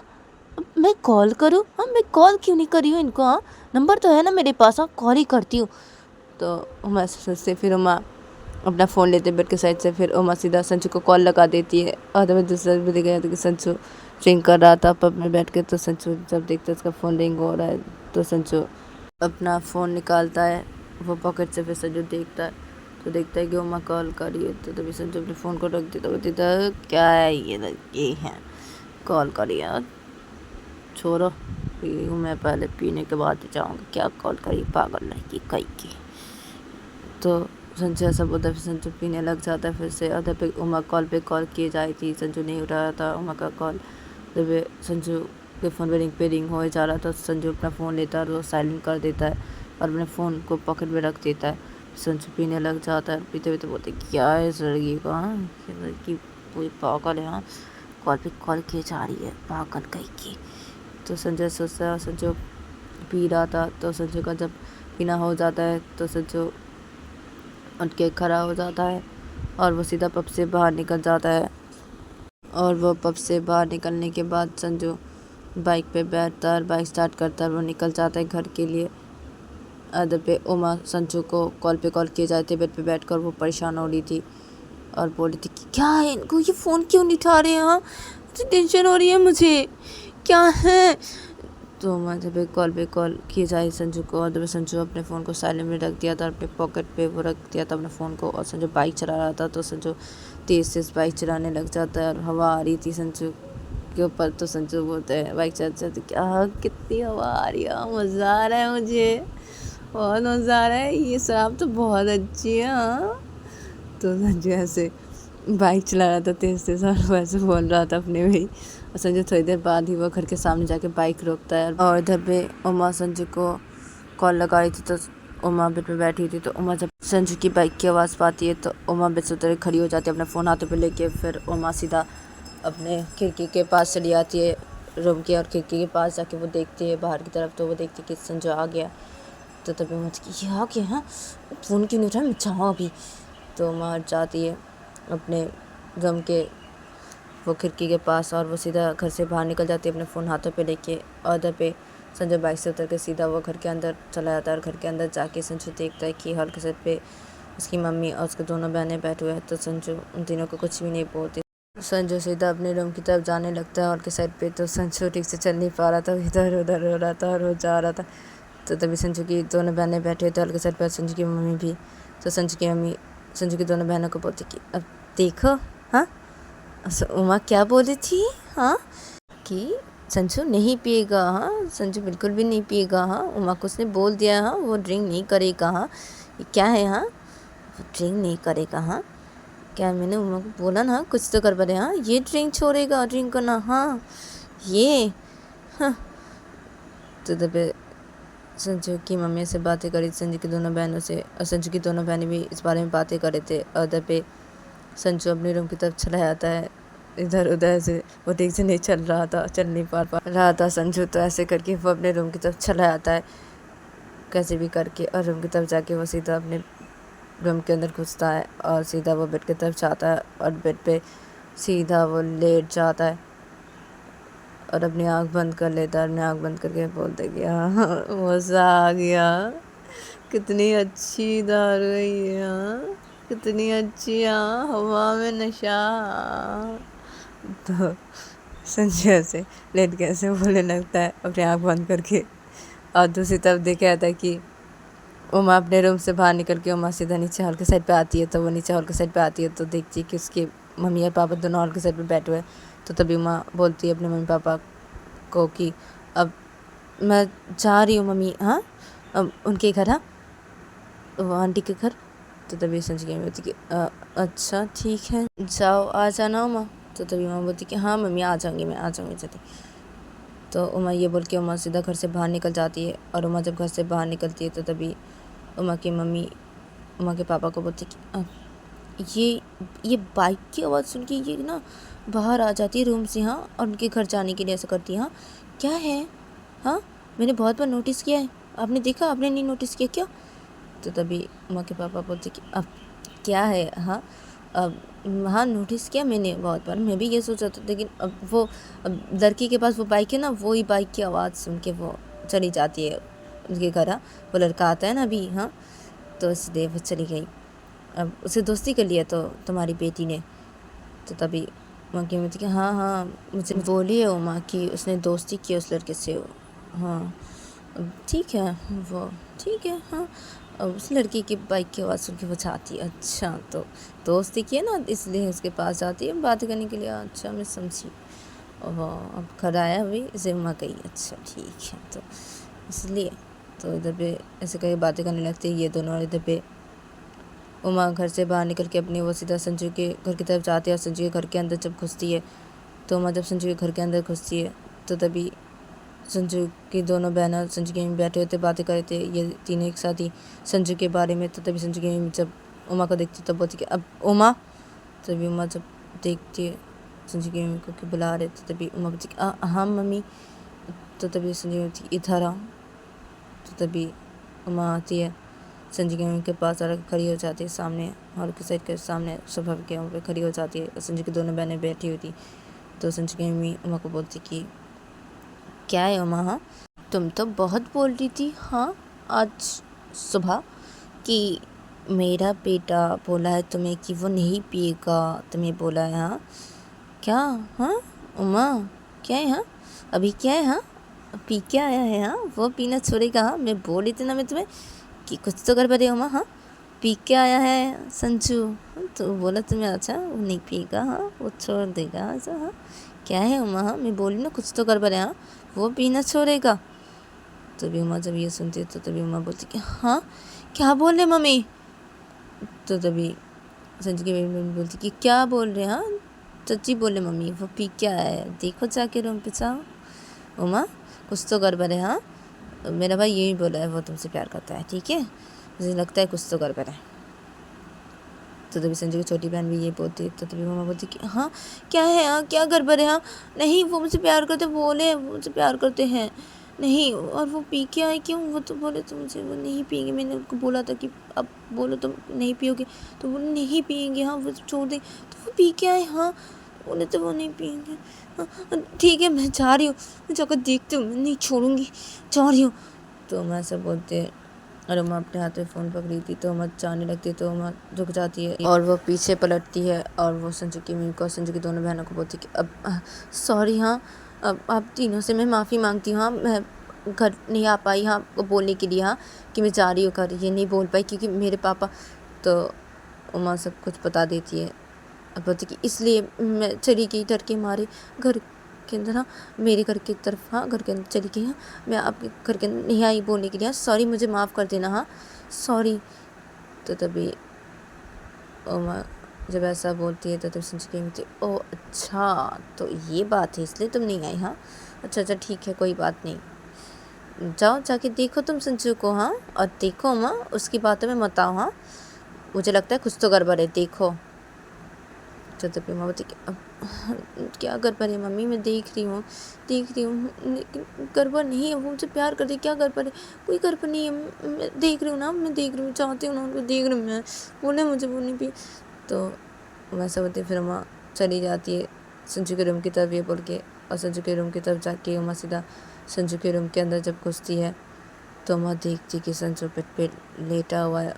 मैं कॉल करूँ, हाँ मैं कॉल क्यों नहीं करी हूँ इनको, हाँ नंबर तो है ना मेरे पास, हाँ कॉल ही करती हूँ। तो उमा सोचते, फिर उमा अपना फ़ोन लेते बेड के साइड से, फिर उमा सीधा संजू को कॉल लगा देती है। और तब दूसरा भी देखा जाता कि संजू रिंग कर रहा था पब में बैठ के। तो संजू जब देखता है उसका फ़ोन रिंग हो रहा है, तो संजू अपना फ़ोन निकालता है वो पॉकेट से, फिर संजू देखता है तो देखता है कि उमा कॉल कर रही है। तो तभी संजू अपने फ़ोन को रख देता, बोलती था क्या है ये है कॉल करी है, छोड़ो पी हूँ मैं, पहले पीने के बाद ही जाऊँगी, क्या कॉल करी पागल लड़की कहीं की। तो संजू ऐसा बोलता है, फिर संजू पीने लग जाता है फिर से। आधा पे उमा कॉल पे कॉल किए जा रही थी, संजू नहीं उठा रहा था उमा का कॉल। जब संजू के फ़ोन पे रिंग हो जा रहा था, संजू अपना फ़ोन लेता है और वो साइलेंट कर देता है और अपने फ़ोन को पॉकेट में रख देता है। संजू पीने लग जाता है, पीते पीते बोलते क्या है इस लड़की को, हाँ ये लड़की पूरी पागल है, हाँ कॉल पे कॉल किए जा रही है पागल कहीं की। तो संजय सोचता है, संजू पी रहा था। तो संजू का जब पीना हो जाता है तो संजू उठ के खड़ा हो जाता है और वो सीधा पब से बाहर निकल जाता है। और वो पब से बाहर निकलने के बाद संजू बाइक पे बैठता है और बाइक स्टार्ट करता है, वो निकल जाता है घर के लिए। आधे पे उमा संजू को कॉल पे कॉल किए जाते, बेड पे बैठकर वो परेशान हो रही थी और बोल रही थी कि क्या है इनको, ये फ़ोन क्यों नहीं उठा रहे हैं, हाँ टेंशन हो रही है मुझे, क्या है। तो मैं जब कॉल पे कॉल किए जाए संजू को, और जब संजू अपने फ़ोन को साइलेंट में रख दिया था, अपने पॉकेट पे वो रख दिया था अपने फ़ोन को। और संजू बाइक चला रहा था, तो संजू तेज़ तेज़ बाइक चलाने लग जाता है और हवा आ रही थी संजू के ऊपर। तो संजू बोलते हैं बाइक चलाते चलाते क्या कितनी हवा आ रही है, मज़ा आ रहा है मुझे, बहुत मज़ा आ रहा है, ये शराब तो बहुत अच्छी है, हाँ। तो संजू ऐसे बाइक चला रहा था तेज़ तेज़ और वैसे बोल रहा था अपने में ही। और संजू थोड़ी देर बाद ही वो घर के सामने जाके बाइक रोकता है। और इधर पे उमा संजू को कॉल लगा रही थी, तो उमा बेड पे बैठी थी। तो उमा जब संजू की बाइक की आवाज़ पाती है तो उमा बेड से उतर के खड़ी हो जाती है अपना फ़ोन हाथों पे लेके। फिर उमा सीधा अपने खिड़की के पास चली आती है रूम की, और खिड़की के पास जाके वो देखती है बाहर की तरफ। तो वो देखती है कि संजू आ गया। तो तभी मुझे ये आ गया, हाँ फ़ोन क्यों नहीं उठा, मैं जाऊँ अभी। तो उमा हट जाती है अपने गम के वो खिड़की के पास, और वो सीधा घर से बाहर निकल जाती है अपने फ़ोन हाथों पे लेके। और उधर पे संजय बाइक से उतर के सीधा वो घर के अंदर चला जाता है। और घर के अंदर जाके संजू देखता है कि हॉल के सेट पे उसकी मम्मी और उसके दोनों बहनें बैठे हुए हैं। तो संजू उन तीनों को कुछ भी नहीं बोलती। संजू सीधा अपने रूम की तरफ जाने लगता है हॉल के साइड पे। तो संजू ठीक से चल नहीं पा रहा था, इधर उधर हो रहा था और वो जा रहा था। तो तभी संजू की दोनों बहनें बैठे थे हॉल के साइड पर, संजू की मम्मी भी। तो संजू की मम्मी संजू की दोनों बहनों को बोलती कि अब देखो, हाँ उमा क्या बोली थी, हाँ कि संजू नहीं पिएगा, हाँ संजू बिल्कुल भी नहीं पिएगा, हाँ उमा को उसने बोल दिया, हाँ वो ड्रिंक नहीं करेगा, हाँ ये क्या है, हाँ वो ड्रिंक नहीं करेगा, हाँ क्या मैंने उमा को बोला ना कुछ तो कर पड़े, हाँ ये ड्रिंक छोड़ेगा ड्रिंक करना, हाँ ये, हाँ। तो तब संजू की मम्मी से बातें करी संजू की दोनों बहनों से, और संजू की दोनों बहनें भी इस बारे में बातें कर रहे थे। और तब संजू अपने रूम की तरफ चला जाता है, इधर उधर से वो ठीक से नहीं चल रहा था, चल नहीं पा रहा था संजू। तो ऐसे करके वो अपने रूम की तरफ चला जाता है कैसे भी करके, और रूम की तरफ जाके वो सीधा अपने रूम के अंदर घुसता है और सीधा वो बेड की तरफ जाता है और बेड पे सीधा वो लेट जाता है और अपनी आँख बंद कर लेता है। अपनी आँख बंद करके बोलते कि हाँ मज़ा आ गया, कितनी अच्छी दारू है ये, हाँ कितनी अच्छी, हाँ हवा में नशा। तो संजय से लेट के ऐसे बोलने लगता है अपनी आँख बंद करके। और दूसरी तरफ देखा जाता है कि उमा अपने रूम से बाहर निकल के उमा सीधा नीचे हॉल के साइड पे आती है। तो वो नीचे हॉल के साइड पे आती है तो देखती है कि उसके मम्मी और पापा दोनों हॉल के साइड पे बैठे हुए। तो तभी उमा बोलती है अपने मम्मी पापा को कि अब मैं जा रही हूँ मम्मी, हाँ अब उनके घर, हाँ वो आंटी के घर। तो तभी संजय की बोलती कि अच्छा ठीक है जाओ आ जाना उमा। तो तभी उमा बोलती कि हाँ मम्मी आ जाऊँगी, मैं आ जाऊँगी जल्दी। तो उमा ये बोल के उमा सीधा घर से बाहर निकल जाती है। और उमा जब घर से बाहर निकलती है तो तभी उमा की मम्मी उमा के पापा को बोलती कि ये बाइक की आवाज़ सुन के ये ना बाहर आ जाती है रूम से, हाँ और उनके घर जाने के लिए ऐसा करती है, हाँ क्या है, हाँ मैंने बहुत बार नोटिस किया है, आपने देखा, आपने नहीं नोटिस किया क्या। तो तभी उमा के पापा बोलते कि अब क्या है, हाँ अब हाँ नोटिस किया मैंने बहुत बार, मैं भी ये सोचा था, लेकिन अब लड़की के पास वो बाइक है ना, वो ही बाइक की आवाज़ सुन के वो चली जाती है उनके घर। हाँ वो लड़का आता है ना अभी, हाँ तो इसलिए वो चली गई, अब उसे दोस्ती कर लिया तो तुम्हारी बेटी ने। तो तभी उमा की मम्मी कि हाँ हाँ मुझे बोली है उमा कि उसने दोस्ती की उस लड़के से, हाँ ठीक है वो ठीक है, हाँ अब उस लड़की की बाइक की आवाज़ सुन के वो जाती है, अच्छा तो दोस्ती की है ना इसलिए उसके पास जाती है बात करने के लिए, अच्छा मैं समझी, और अब घर आया अभी इसे उमा गई, अच्छा ठीक है तो इसलिए। तो इधर पे ऐसे करके बातें करने लगते हैं ये दोनों। और इधर पे उमा घर से बाहर निकल के अपनी वो सीधा संजू के घर की तरफ जाती है। और संजू के घर के अंदर जब घुसती है तो उमा जब संजू के घर के अंदर घुसती है तो तभी संजू की दोनों बहन संजू के बैठे होते बातें कर रहे थे ये तीनों एक साथ ही संजू के बारे में। तो तभी संजू की जब उमा को देखती तब बोलती कि अब उमा। तभी उमा जब देखती है संजू की मम्मी को कि बुला रहे तो तभी उमा बोलती कि हाँ मम्मी। तो तभी संजू बोलती इधर आओ। तो तभी उमा आती है संजू की मम्मी के पास और खड़ी हो जाती है सामने, हॉल के साइड के सामने सोफा के वहाँ पे खड़ी हो जाती है। संजू की दोनों बहनें बैठी हुई थी। तो संजू की मम्मी उमा को बोलती कि क्या है उमा, हाँ तुम तो बहुत बोल रही थी, हाँ आज सुबह कि मेरा बेटा बोला है तुम्हें कि वो नहीं पिएगा, तुम्हें बोला है, हाँ क्या, हाँ उमा क्या है, हाँ अभी क्या है, हाँ पी के आया है, हाँ वो पीना छोड़ेगा, हाँ मैं बोल रही थी ना मैं तुम्हें कि कुछ तो कर पाते उमा, हाँ पी के आया है संजू, तो बोला तुम्हें अच्छा वो नहीं पिएगा, हाँ वो छोड़ देगा, अच्छा हाँ क्या है उमा, हाँ मैं बोली ना कुछ तो कर पा रहे, हाँ वो पीना छोड़ेगा। तभी उमा जब ये सुनती है तो तभी उमा बोलती कि हाँ क्या बोल रहे मम्मी। तो तभी संजू की मम्मी बोलती कि क्या बोल रहे, हाँ सच्ची बोले मम्मी वो पी के आया है, देखो जाके रूम पे जाओ उमा कुछ तो कर पा रहे, हाँ मेरा भाई यही बोला है वो तुमसे प्यार करता है, ठीक है मुझे लगता है कुछ तो कर पा रहे। तो तभी संजू की छोटी बहन भी ये बोलती है। तो तभी मम्मा बोलती कि हाँ क्या है, हाँ क्या कर पा रहे, हाँ नहीं वो मुझे प्यार करते, बोले वो मुझे प्यार करते हैं, नहीं और वो पी के आए क्यों, वो तो बोले तो मुझे वो नहीं पिएंगे, मैंने उनको बोला था कि अब बोलो तुम नहीं पियोगे, तो वो नहीं पिएंगे, हाँ वो छोड़ दें, तो वो पी के आए, हाँ बोले तो वो नहीं पिएंगे, हाँ ठीक है मैं जा रही हूँ, मैं जाकर देखती हूँ, मैं नहीं छोड़ूंगी, जा रही हूँ। तो मैं सब बोलते और उमा अपने हाथ में फ़ोन पकड़ी थी तो उमा जाने लगती है तो उमा झुक जाती है और वो पीछे पलटती है और वो संजू की मम्मी को और संजू की दोनों बहनों को बोलती है कि अब सॉरी हाँ, अब आप तीनों से मैं माफ़ी मांगती हूँ। हाँ, मैं घर नहीं आ पाई हाँ बोलने के लिए, हाँ कि मैं जा रही हूँ घर, ये नहीं बोल पाई क्योंकि मेरे पापा। तो उमा सब कुछ बता देती है। अब बोलती कि इसलिए मैं चली गई डर के मारे घर के अंदर, हाँ मेरे घर की तरफ, हाँ घर के अंदर चली गई, हाँ मैं आपके घर के अंदर नहीं आई बोलने के लिए, हाँ सॉरी मुझे माफ़ कर देना, हाँ सॉरी। तो तभी उमा जब ऐसा बोलती है तो तब संजू की मम्मी, ओ अच्छा तो ये बात है इसलिए तुम नहीं आई, हाँ अच्छा अच्छा ठीक है कोई बात नहीं, जाओ जाके देखो तुम संजू को, हाँ और देखो उमा उसकी बातों में मत आओ, हाँ मुझे लगता है कुछ तो गड़बड़ है देखो। तो तभी उमा बोलती कि अब क्या गड़बड़ है मम्मी, मैं देख रही हूँ लेकिन गड़बड़ नहीं है, वो मुझे प्यार करती, क्या गड़बड़ है, कोई गड़बड़ नहीं है, मैं देख रही हूँ ना, मैं देख रही हूँ, चाहती हूँ ना उनको, देख रही हूँ मैं, बोले मुझे बोलने भी। तो वैसा बोलती फिर उमा चली जाती है संजू के रूम की तरफ ये बोल के, और संजू के रूम की तरफ जाके उमा सीधा संजू के रूम के अंदर जब घुसती है तो उमा देखती कि संजू बेड पे लेटा हुआ है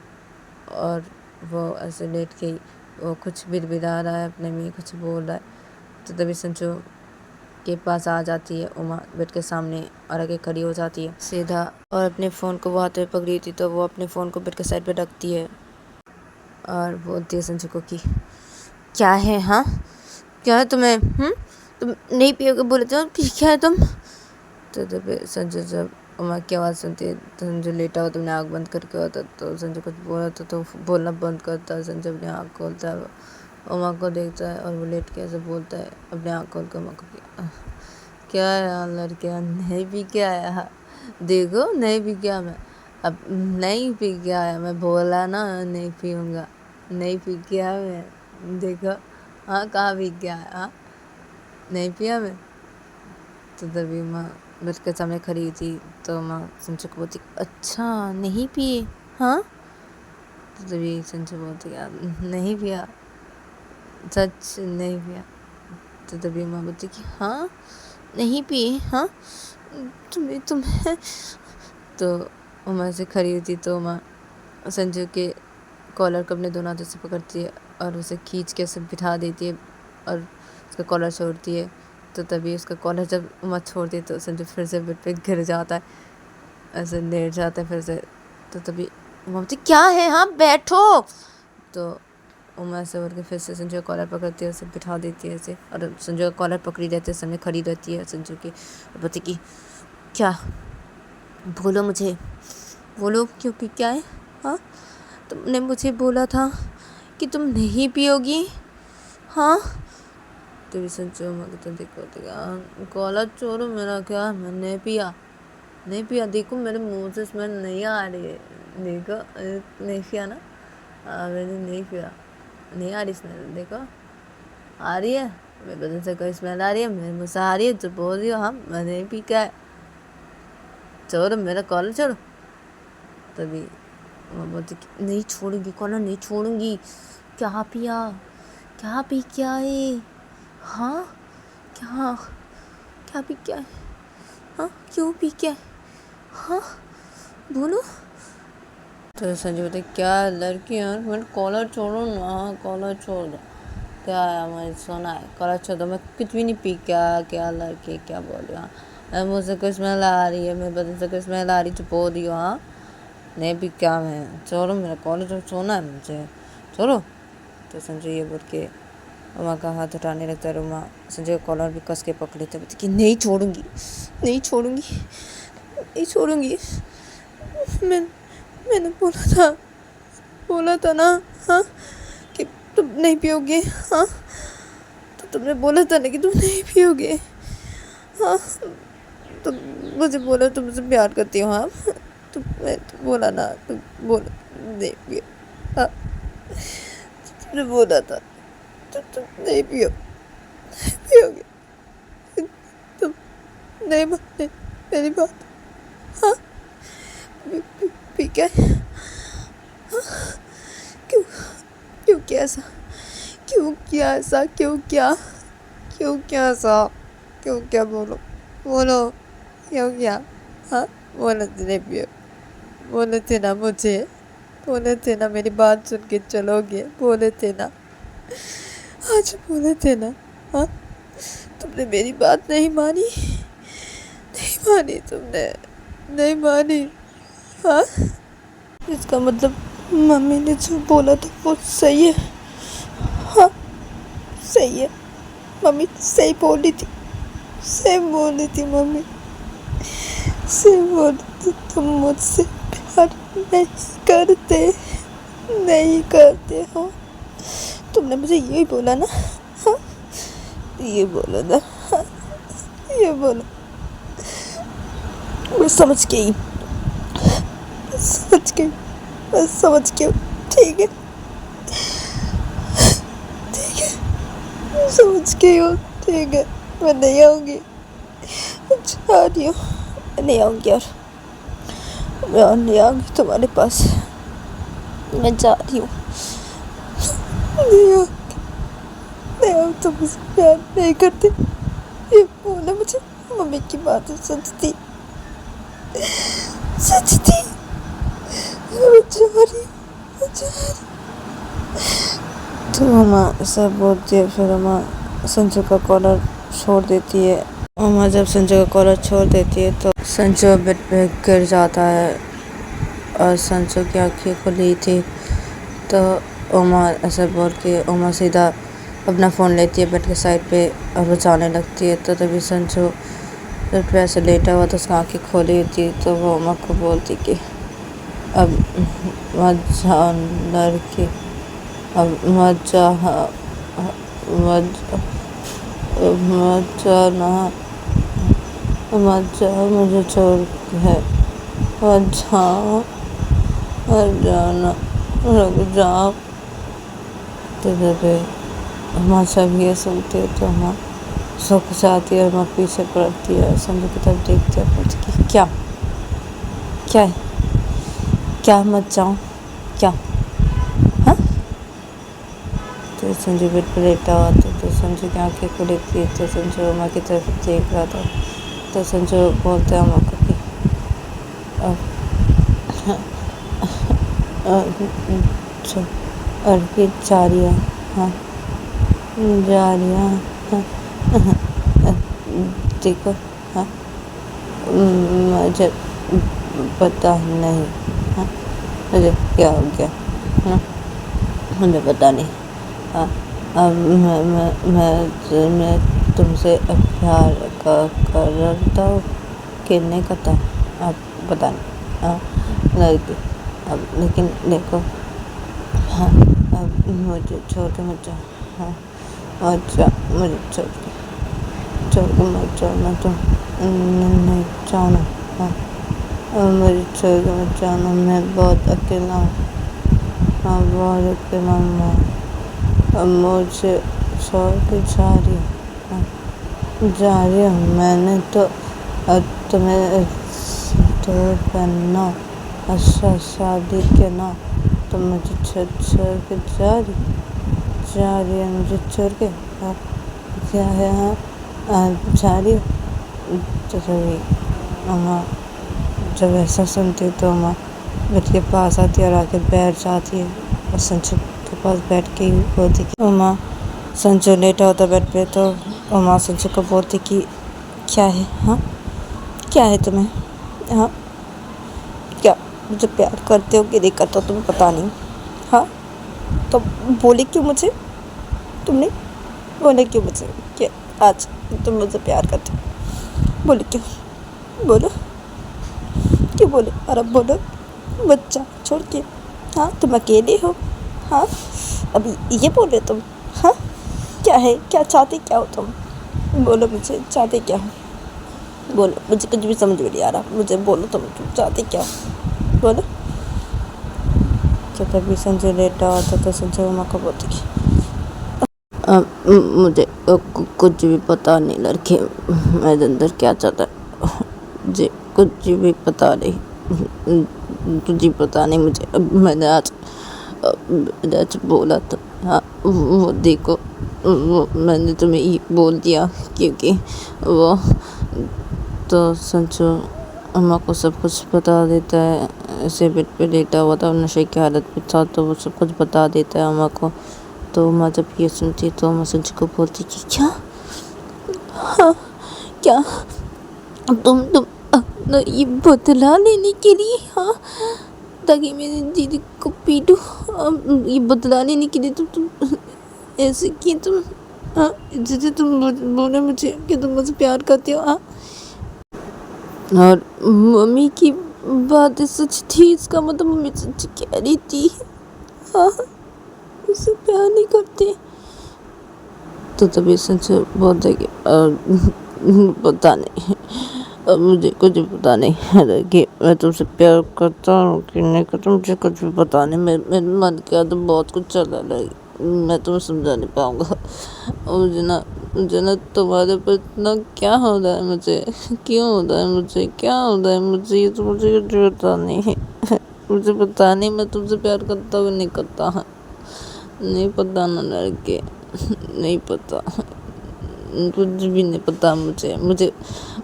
और वो ऐसे लेट के वो कुछ बिड़बिड़ा रहा है अपने में, कुछ बोल रहा है। तो तभी संजू के पास आ जाती है उमा बेड के सामने और आगे खड़ी हो जाती है सीधा, और अपने फ़ोन को वो हाथ में पकड़ी थी तो वो अपने फ़ोन को बेड के साइड पे रखती है और बोलती है संजू को कि क्या है, हाँ क्या है तुम्हें, तुम नहीं पियोगे बोले तो क्या है तुम। तो तभी संजू जब उमा की आवाज़ सुनती है तो संजू लेटा हो, तुमने आँख बंद करके होता तो संजू कुछ बोला तो बोलना बंद करता है। संजू अपनी आँख खोलता है, उमा को देखता है और वो लेट के ऐसे बोलता है अपने आँख खोल कर उमा को कि क्या यार लड़किया नहीं पी के आया, देखो नहीं पी के आया मैं, अब नहीं पी के आया मैं, बोला ना नहीं पीऊँगा, नहीं पी के आया मैं, देखो हाँ कहाँ पी के आया, हाँ नहीं पिया मैं। तो तभी माँ बेड के सामने खड़ी थी तो माँ संजू को बोलती अच्छा नहीं पिए, हाँ तो तभी संजू बोलती यार नहीं पिया, सच नहीं पिया। तो तभी माँ बोलती कि हाँ नहीं पिए, हाँ तुम्हें तो उमा से खड़ी हुई थी तो माँ संजू के कॉलर को अपने दोनों हाथों से पकड़ती है और उसे खींच के उसे बिठा देती है और उसका कॉलर छोड़ती है। तो तभी उसका कॉलर जब उमा छोड़ती है तो संजू फिर से बेड पे गिर जाता है, ऐसे लेट जाता है फिर से। तो तभी उमा बोलती क्या है, हाँ बैठो। तो उमा ऐसे बोल के फिर से संजू का कॉलर पकड़ती है, उसे बिठा देती है ऐसे, और संजू का कॉलर पकड़ी रहती है, सामने खड़ी रहती है संजू की, बोलती कि क्या बोलो मुझे, बोलो क्यों पी क्या है, हाँ तुमने मुझे बोला था कि तुम नहीं पियोगी, हाँ तो भी संजू उमा की तो देखो कॉलर छोड़ो मेरा, क्या मैं नहीं पिया नहीं पिया, देखो मेरे मुंह से स्मेल नहीं आ रही है, देखो नहीं पिया ना, मैंने नहीं पिया, नहीं आ रही स्मेल, देखो आ रही है, मेरे बदन से कोई स्मेल आ रही है, मेरे मुँह से आ रही है, तो बोल रही हो हाँ मैं नहीं पी क्या है, छोड़ो मेरा कॉलर छोड़ो। तभी वो बोलती नहीं छोड़ूंगी कॉलर, नहीं छोड़ूंगी, क्या पिया, क्या पी क्या है, हाँ क्या क्या पी क्या है, हाँ क्यों पी क्या है, हाँ बोलो। तो संजय बोलते क्या लड़की यार मेरे कॉलर छोड़ो ना, कॉलर छोड़ दो, क्या है मैं सुना है कॉलर छोड़ दो, मैं कुछ भी नहीं पी, क्या लड़की क्या बोल रही हो, हाँ मुझसे कोई स्मेल आ रही है, मेरे बदन से कोई स्मेल आ रही जो बोल रही हो, हाँ नहीं पी क्या मैं, छोड़ो मेरा कॉलर जो सोना है मुझे छोड़ो। तो संजय ये बोल के उमा का हाथ हटाने लगता है, उमा संजय का कॉलर भी कस के पकड़ लेते बोलती कि नहीं छोड़ूंगी नहीं छोड़ूंगी नहीं छोड़ूंगी, मैंने बोला था ना, हाँ कि तुम नहीं पियोगे, हाँ तो तुमने बोला था ना कि तुम नहीं पियोगे, हाँ तुम मुझे बोला तुम मुझसे प्यार करती हो, हाँ तुमने बोला ना, तुम बोला नहीं पियो, हाँ तुमने बोला था तुम नहीं पियोगे, तुम नहीं मानते मेरी बात, हाँ पी क्या क्यों क्यों क्या ऐसा, क्यों क्या ऐसा, क्यों क्या ऐसा, क्यों क्या बोलो क्यों क्या, हाँ बोलो नहीं पियो बोले थे ना मुझे, बोले थे ना मेरी बात सुन के चलोगे, बोले थे ना, आज बोले थे ना। हाँ, तुमने मेरी बात नहीं मानी, नहीं मानी तुमने, नहीं मानी। हाँ, इसका मतलब मम्मी ने जो बोला था वो सही है। हाँ, सही है। मम्मी सही बोली थी, सही बोली थी मम्मी, सही बोली थी। तुम मुझसे प्यार नहीं करते, नहीं करते हो। तुमने मुझे यही बोला ना। हाँ, ये बोला ना। हाँ, ये बोला। मैं समझ गई, समझ गई, मैं समझ गई। ठीक है, ठीक है, समझ गई हूँ। ठीक है, मैं नहीं आऊँगी, जा रही हूँ। मैं नहीं आऊँगी और मैं और नहीं आऊँगी तुम्हारे पास। मैं जा रही हूँ। नहीं आऊँगी, नहीं आऊँ। तुम मुझसे प्यार नहीं करते, ये बोला मुझे। मम्मी की बातें सच थी, सच थी। मैं जा रही हूँ, मैं जा रही हूँ। तो अम्मा सब बोलती है, फिर अम्मा संजू का कॉलर छोड़ देती है। अम्मा जब संजू का कॉलर छोड़ देती है तो संजू बेड पे गिर जाता है और संजू की आँखें खुली थी। तो अम्मा ऐसा बोल के अम्मा सीधा अपना फ़ोन लेती है बेड के साइड पे और वो जाने लगती है। तो तभी संजू बेड पे ऐसे लेटा हुआ तो उसकी आँखें खोली थी। तो वो अम्मा को बोलती कि अब मत जाओ लड़की, अब मत जा, मत जाना, मत जाओ मुझे छोड़ के, मत जाओ, मत जाना, रुक जाओ। तो जब अम्मा सब ये सुनती है तो अम्मा सुख जाती है और अम्मा पीछे पड़ती है, संजू की तरफ देखती है, पूछती कि क्या, क्या है, क्या मत जाऊँ, क्या? हाँ, तो संजू बेड पर लेटा हुआ था। तो संजू की आँखें खुली थी। तो संजू अम्मा की तरफ देख रहा था। तो संजू बोलते हैं अम्मा को कि और कि जा रही है। हाँ, जा रही है। हाँ, देखो। हाँ, मुझे पता नहीं। हाँ, मुझे क्या हो गया? हाँ, मुझे पता नहीं। हाँ, अब मैं तुमसे प्यार करता हूँ कि नहीं करता, अब पता नहीं। हाँ, लड़की, अब लेकिन देखो। हाँ, अब मुझे छोड़ के मत जाओ। हाँ, अच्छा, मुझे छोड़ के मत जाना। तो नहीं जाना। हाँ, अब मुझे छोड़ के मत जाना। मैं बहुत अकेला हूँ। हाँ, बहुत अकेला हूँ। अब मुझे छोड़ के जा रही हूँ। हाँ, जा रही हूँ। मैंने तो तुम्हें तो करना, अच्छा शादी के ना, तो मुझे छोड़ के जा रही है मुझे छोड़ के। हाँ, क्या है? हाँ, जा रही हूँ। तो तभी अम्मा जब ऐसा सुनती है तो अम्मा बेड के पास आती है और आके बैठ जाती है और संजू के पास बैठ के ही बोलती कि अम्मा, संजू लेटा होता बेड पे तो अम्मा संजू को बोलती कि क्या है? हाँ, क्या है तुम्हें? हाँ, क्या मुझे प्यार करते हो कि नहीं करते हो तुम्हें पता नहीं? हाँ, तो बोले क्यों मुझे? तुमने बोले क्यों मुझे कि आज तुम मुझे प्यार करते हो? बोले क्यों? बोलो क्यों बोले? अरे बोलो, बच्चा छोड़ के। हाँ, तुम अकेले हो। हाँ, अभी ये बोले तुम? हाँ, क्या है? क्या चाहते क्या हो तुम? बोलो मुझे, चाहते क्या हो? बोलो, मुझे कुछ भी समझ में नहीं आ रहा। मुझे बोलो तुम चाहते क्या हो? बोलो। तो तभी संजय लेटा हुआ था तो संजय अम्मा को बोलती कि मुझे कुछ भी पता नहीं लड़के, मेरे अंदर क्या चाहता है मुझे कुछ भी पता नहीं, तुझे पता नहीं मुझे। मैंने आज बोला था। हाँ, वो देखो, वो मैंने तुम्हें ये बोल दिया क्योंकि वो तो संजू अम्मा को सब कुछ बता देता है ऐसे बेड पे लेटा हुआ था, नशे की हालत में था, तो वो सब कुछ बता देता है अम्मा को। तो अम्मा जब ये सुनती तो अम्मा संजू को बोलती कि क्या, हाँ क्या, तुम ये बदला लेने के लिए, हाँ, ताकि मेरी दीदी को पीटूं, ये बदला लेने के लिए तुम ऐसे किए, तुम, हाँ, जैसे तुम बोले मुझे कि तुम मुझसे प्यार करते हो, हाँ, और मम्मी की बात सच थी, इसका मतलब मम्मी सच कह रही थी, हाँ, मुझसे प्यार नहीं करते। तो तभी सच बोलता है कि पता नहीं, अब मुझे कुछ पता नहीं है कि मैं तुमसे प्यार करता हूँ कि नहीं करता, मुझे कुछ भी पता नहीं। मेरे मन के अंदर बहुत कुछ चल रहा है, मैं तुम्हें समझा नहीं पाऊँगा। और मुझे ना तुम्हारे पर इतना क्या हो रहा है, मुझे क्यों हो रहा है, मुझे क्या हो रहा है, मुझे ये तो मुझे कुछ पता नहीं है। मुझे पता नहीं मैं तुमसे प्यार करता हूँ नहीं करता है, नहीं पता ना लड़के, नहीं पता, कुछ भी नहीं पता मुझे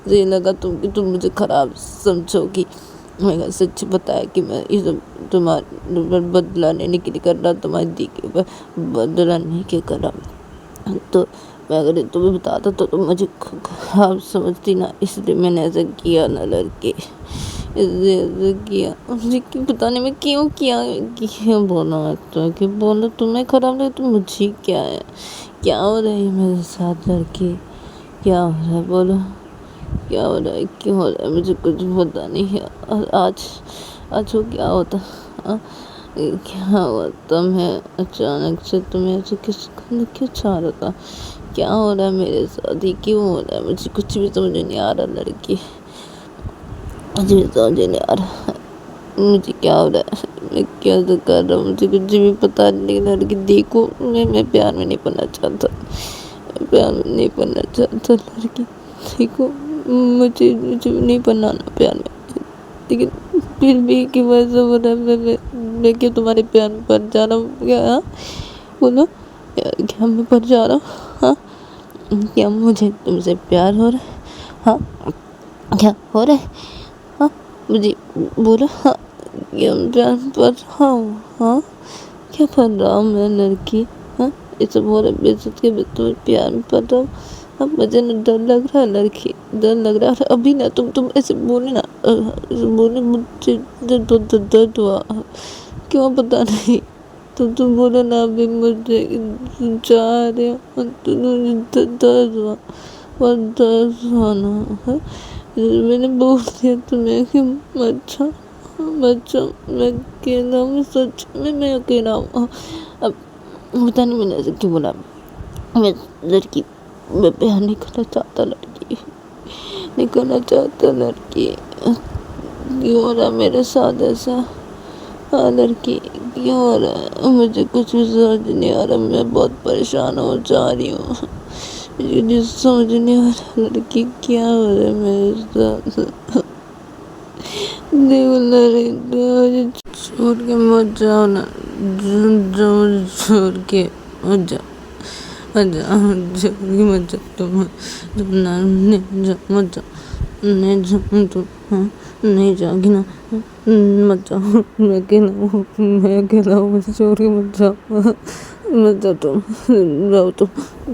ये लगा कि तुम मुझे खराब समझोगी। मैंने सच बताया कि मैं ये सब तुम्हारे बदला लेने के लिए कर रहा, तुम्हारी दी के ऊपर बदला नहीं के कर रहा। तो मैं अगर तुम्हें बताता तो तुम मुझे खराब समझती ना, इसलिए मैंने ऐसा किया ना लड़के, इसलिए ऐसा किया। मुझे क्यों पता नहीं मैं क्यों किया, क्यों बोला तो कि बोलो तुम्हें खराब लगे तो मुझे क्या है, क्या हो रहा है मेरे साथ लड़के, क्या हो रहा है बोलो, क्या हो रहा है, क्यों हो रहा है, मुझे कुछ पता नहीं है। और आज हो क्या होता, क्या हुआ तुम्हें अचानक से, तुम्हें ऐसे किस करने क्यों चाह रहा था, क्या हो रहा है मेरे साथ, ये क्यों हो रहा है, मुझे कुछ भी समझ नहीं आ रहा लड़की, मुझे समझ नहीं आ रहा मुझे क्या हो रहा है, मैं क्या तो कर रहा हूँ, मुझे कुछ भी पता नहीं लड़की। देखो मैं प्यार में नहीं पड़ना चाहता, प्यार में नहीं पड़ना चाहता लड़की, देखो मुझे नहीं पढ़ना ना प्यार में, लेकिन फिर भी कि वैसे हो रहा है, मैं क्यों तुम्हारे प्यार में पड़ जा रहा हूँ, क्या, हाँ बोलो यार, क्या मैं पड़ जा रहा हूँ, हाँ, क्या मुझे तुमसे प्यार हो रहा है, हाँ, क्या हो रहा है, हाँ, मुझे बोलो, हाँ, क्या मैं प्यार में पड़ रहा हूँ, हाँ, क्या पढ़ रहा हूँ मैं लड़की, हाँ, ये सब हो रहा है बेइज्जत के, तुम्हें प्यार में पड़ रहा हूँ। अब मुझे ना डर लग रहा है लड़की, डर लग रहा है अभी ना, तुम ऐसे बोले ना, बोले मुझे दर्द हुआ, क्यों पता नहीं, तुम बोलो ना अभी मुझे चाह रहे हो, दर्द हुआ, बहुत दर्द हुआ ना है, मैंने बोल दिया तुम्हें कि अच्छा मैं अकेला हूँ, सच में मैं अकेला हूँ। अब पता नहीं मैंने ऐसे क्यों बोला, मैं लड़की, मैं प्यार नहीं करना चाहता लड़की, नहीं करना चाहता लड़की, क्यों हो रहा मेरे साथ ऐसा, हाँ लड़की क्यों हो रहा है, मुझे कुछ भी समझ नहीं आ रहा, मैं बहुत परेशान हो जा रही हूँ, मुझे समझ नहीं आ रहा लड़की क्या हो रहा है मेरे साथ। देखो लड़की छोड़ के मत जाओ ना, छोड़ के मत जाओ, छोड़ के मत जाओ, तुम ना नहीं जाओ, मत जाओ, नहीं जाओ तुम, हाँ नहीं जाओगी ना, मत जाओ, मैं अकेला हूँ, मुझे छोड़ के मत जाओ, मत जाओ तुम, जाओ तुम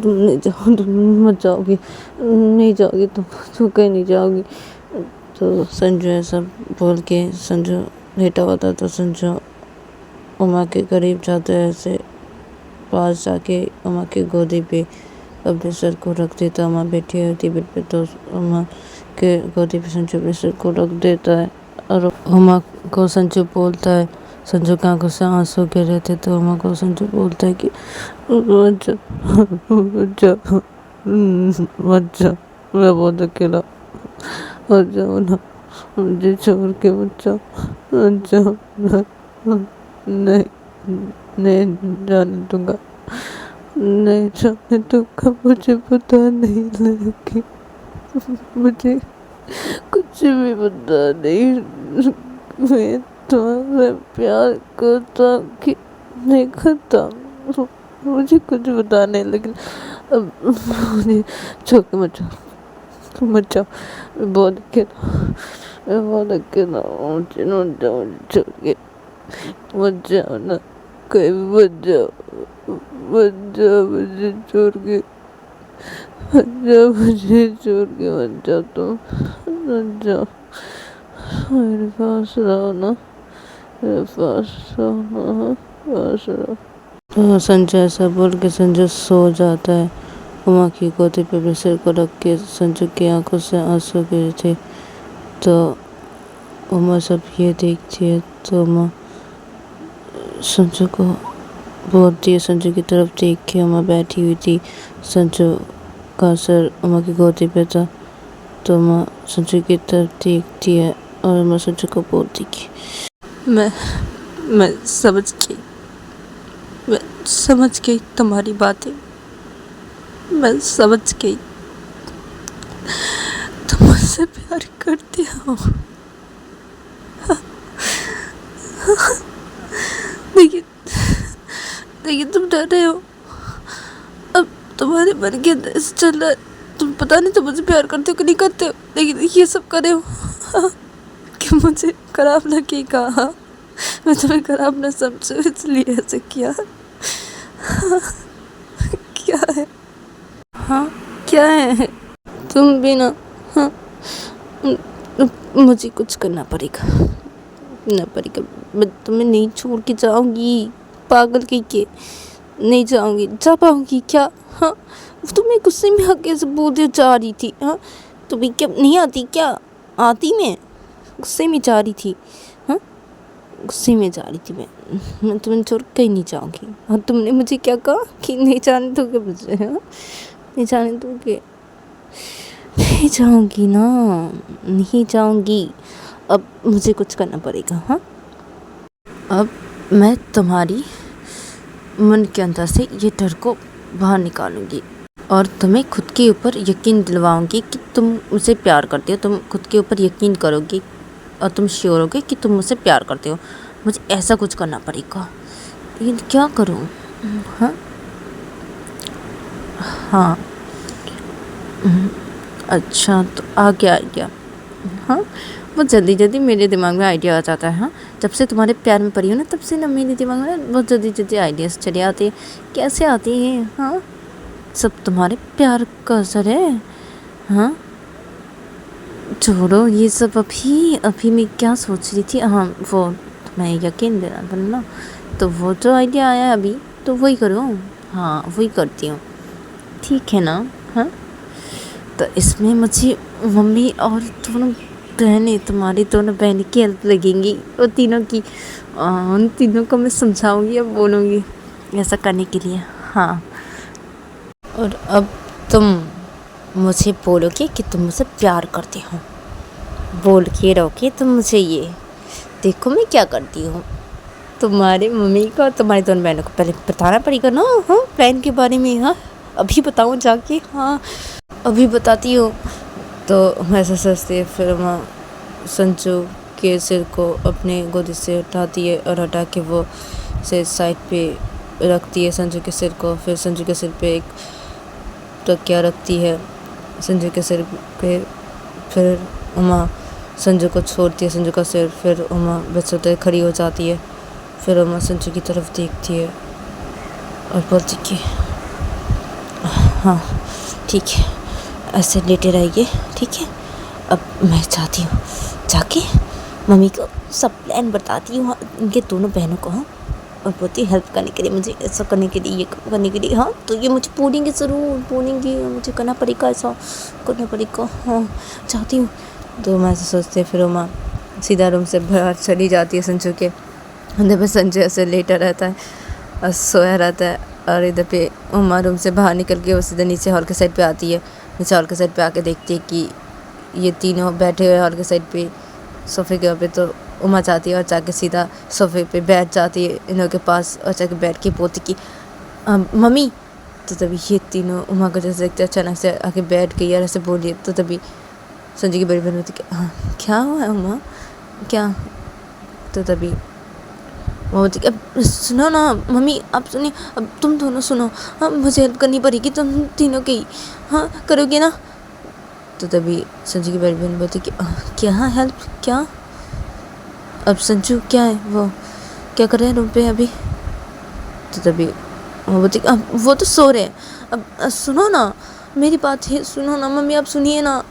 नहीं जाओ, तुम मत जाओगी, नहीं जाओगी तुम कहीं नहीं जाओगी। तो संजू ऐसा बोल के संजू लेटा हुआ था, तो संजू उमा के करीब जाते हैं, ऐसे पास जाके उमा की गोदी पे अपने सर को रख देता, उमा बैठी होती बेड पे, तो उमा के गोदी पे संजू अपने सर को रख देता है, और उमा को संजू बोलता है, संजू की आंखों से आंसू गिर रहे थे, तो उमा को संजू बोलता है कि मत जाओ, मैं बहुत अकेला, मत जाओ ना, मुझे छोड़ के मत जाओ, नहीं जाने दूंगा, नहीं जाने दूंगा, मुझे पता नहीं लगी, मुझे कुछ भी पता नहीं, मैं तुम्हारे प्यार करता कि नहीं करता, मुझे कुछ पता नहीं, लेकिन अब मुझे छोड़ के मत जाओ, मत जाओ, मैं बहुत अकेला हूँ, मुझे मत जाओ, मुझे छोड़ के मत जाओ ना, कहीं भी मत जाओ, मुझे छोड़ के मत जाओ तुम, मत जाओ, मेरे पास रहो ना, मेरे पास रहो, हाँ, पास रहो। तो संजय ऐसा बोल के संजय सो जाता है। उमा की गोदी पे अपने सिर को रख के संजू की आंखों से आंसू गिरे थे। तो उमा सब ये देखती है तो उमा संजू को बोलती है, संजू की तरफ देख के। उमा बैठी हुई थी, संजू का सर उमा की गोदी पे था। तो उमा संजू की तरफ देखती है और उमा संजू को बोलती कि मैं समझ गई तुम्हारी बातें, मैं समझ गई, तुम मुझसे प्यार करते हो। देखिए तुम डर रहे हो, अब तुम्हारे मन के अंदर ऐसा चल रहा है, तुम पता नहीं तुम मुझे प्यार करते हो कि नहीं करते हो, लेकिन ये सब कर रहे हो कि मुझे खराब लगेगा। मैं तुम्हें खराब ना समझू इसलिए ऐसे किया। क्या है? हाँ क्या है? तुम भी ना, हाँ मुझे कुछ करना पड़ेगा, मैं तुम्हें नहीं छोड़ के जाऊंगी, पागल कहीं के नहीं जाऊंगी, जा पाऊंगी क्या? हाँ तुम्हें गुस्से में आके ऐसे बोलते जा रही थी, हाँ तुम्हें क्या नहीं आती क्या? आती, मैं गुस्से में जा रही थी, हाँ गुस्से में जा रही थी मैं तुम्हें छोड़ कहीं नहीं जाऊंगी। और तुमने मुझे क्या कहा कि नहीं जाने दोगे मुझे? हाँ नहीं जाने दोगे? नहीं जाऊंगी ना, नहीं जाऊंगी, अब मुझे कुछ करना पड़ेगा। हाँ अब मैं तुम्हारी मन के अंदर से ये डर को बाहर निकालूंगी और तुम्हें खुद के ऊपर यकीन दिलवाऊंगी कि तुम मुझसे प्यार करते हो। तुम खुद के ऊपर यकीन करोगे और तुम श्योर होगे कि तुम मुझसे प्यार करते हो। मुझे ऐसा कुछ करना पड़ेगा, लेकिन क्या करूँ? हाँ हाँ अच्छा तो आ गया आइडिया। हाँ बहुत जल्दी मेरे दिमाग में आइडिया आ जाता है। हाँ जब से तुम्हारे प्यार में पड़ी हूँ ना, तब से ना मेरे दिमाग में बहुत जल्दी आइडियाज़ चले आते हैं। कैसे आते हैं? हाँ सब तुम्हारे प्यार का असर है। हाँ छोड़ो ये सब, अभी मैं क्या सोच रही थी, हाँ वो मैं यकीन देना था ना, तो वो जो आइडिया आया है अभी, तो वही करो। हाँ वही करती हूँ, ठीक है ना? हाँ तो इसमें मुझे मम्मी और दोनों बहनें, तुम्हारी दोनों बहनें की हेल्प लगेंगी, और तीनों की, उन तीनों को मैं समझाऊंगी और बोलूँगी ऐसा करने के लिए। हाँ और अब तुम मुझे बोलोगे कि तुम मुझसे प्यार करते हो, बोल के रहोगे तुम मुझे। ये देखो मैं क्या करती हूँ, तुम्हारे मम्मी को, तुम्हारी दोनों बहनों को पहले बताना पड़ेगा ना। हाँ प्लान के बारे में। हाँ अभी बताऊँ जाके? हाँ अभी बताती हूँ। तो ऐसा सोचते फिर मैं संजू के सिर को अपने गोदी से उठाती है और हटा के वो से साइड पे रखती है संजू के सिर को। फिर संजू के सिर पे एक तकिया रखती है, संजू के सिर पे। फिर उमा संजू को छोड़ती है, संजू का सिर। फिर उमा बेचते खड़ी हो जाती है। फिर उमा संजू की तरफ देखती है और बोलती कि हाँ ठीक है, ऐसे लेटे रहिए, ठीक है। अब मैं जाती हूँ, जाके मम्मी को सब प्लान बताती हूँ इनके दोनों बहनों को। हाँ और बोलती हेल्प करने के लिए, मुझे ऐसा करने के लिए, ये करने के लिए। हाँ तो ये मुझे बोलेंगे, ज़रूर बोलेंगे, मुझे करना पड़ेगा, ऐसा करना पड़ेगा। हाँ चाहती हूँ। तो मैं ऐसे सोचते फिर उमा सीधा रूम से बाहर चली जाती है। संजू के अंदर पे संजू ऐसे लेटा रहता है और सोया रहता है, और इधर पे उमा रूम से बाहर निकल के वो सीधा नीचे हॉल के साइड पे आती है। नीचे हॉल के साइड पे आके देखती है कि ये तीनों बैठे हुए हॉल के साइड पे सोफ़े के ऊपर। तो उमा जाती है और जाके सीधा सोफ़े पे बैठ जाती है इन लोगों के पास, और जाके बैठ के बोलती कि मम्मी। तो तभी ये तीनों उमा को जैसे देखते अचानक से आके बैठ गई और ऐसे बोलिए। तो तभी संजू की बड़ी बहन होती कि हाँ क्या हुआ है उमा, क्या? तो तभी वो बोलती कि अब सुनो ना मम्मी, आप सुनिए, अब तुम दोनों सुनो। हाँ मुझे हेल्प करनी पड़ेगी तुम तीनों की। हाँ करोगे ना? तो तभी संजू की बड़ी बहन बोलती कि क्या हेल्प क्या? अब संजू क्या है वो क्या कर रहे हैं रूम पे अभी? तो तभी वो बोलती अब वो तो सो रहे हैं। अब सुनो ना मेरी बात है, सुनो ना मम्मी, आप सुनिए ना,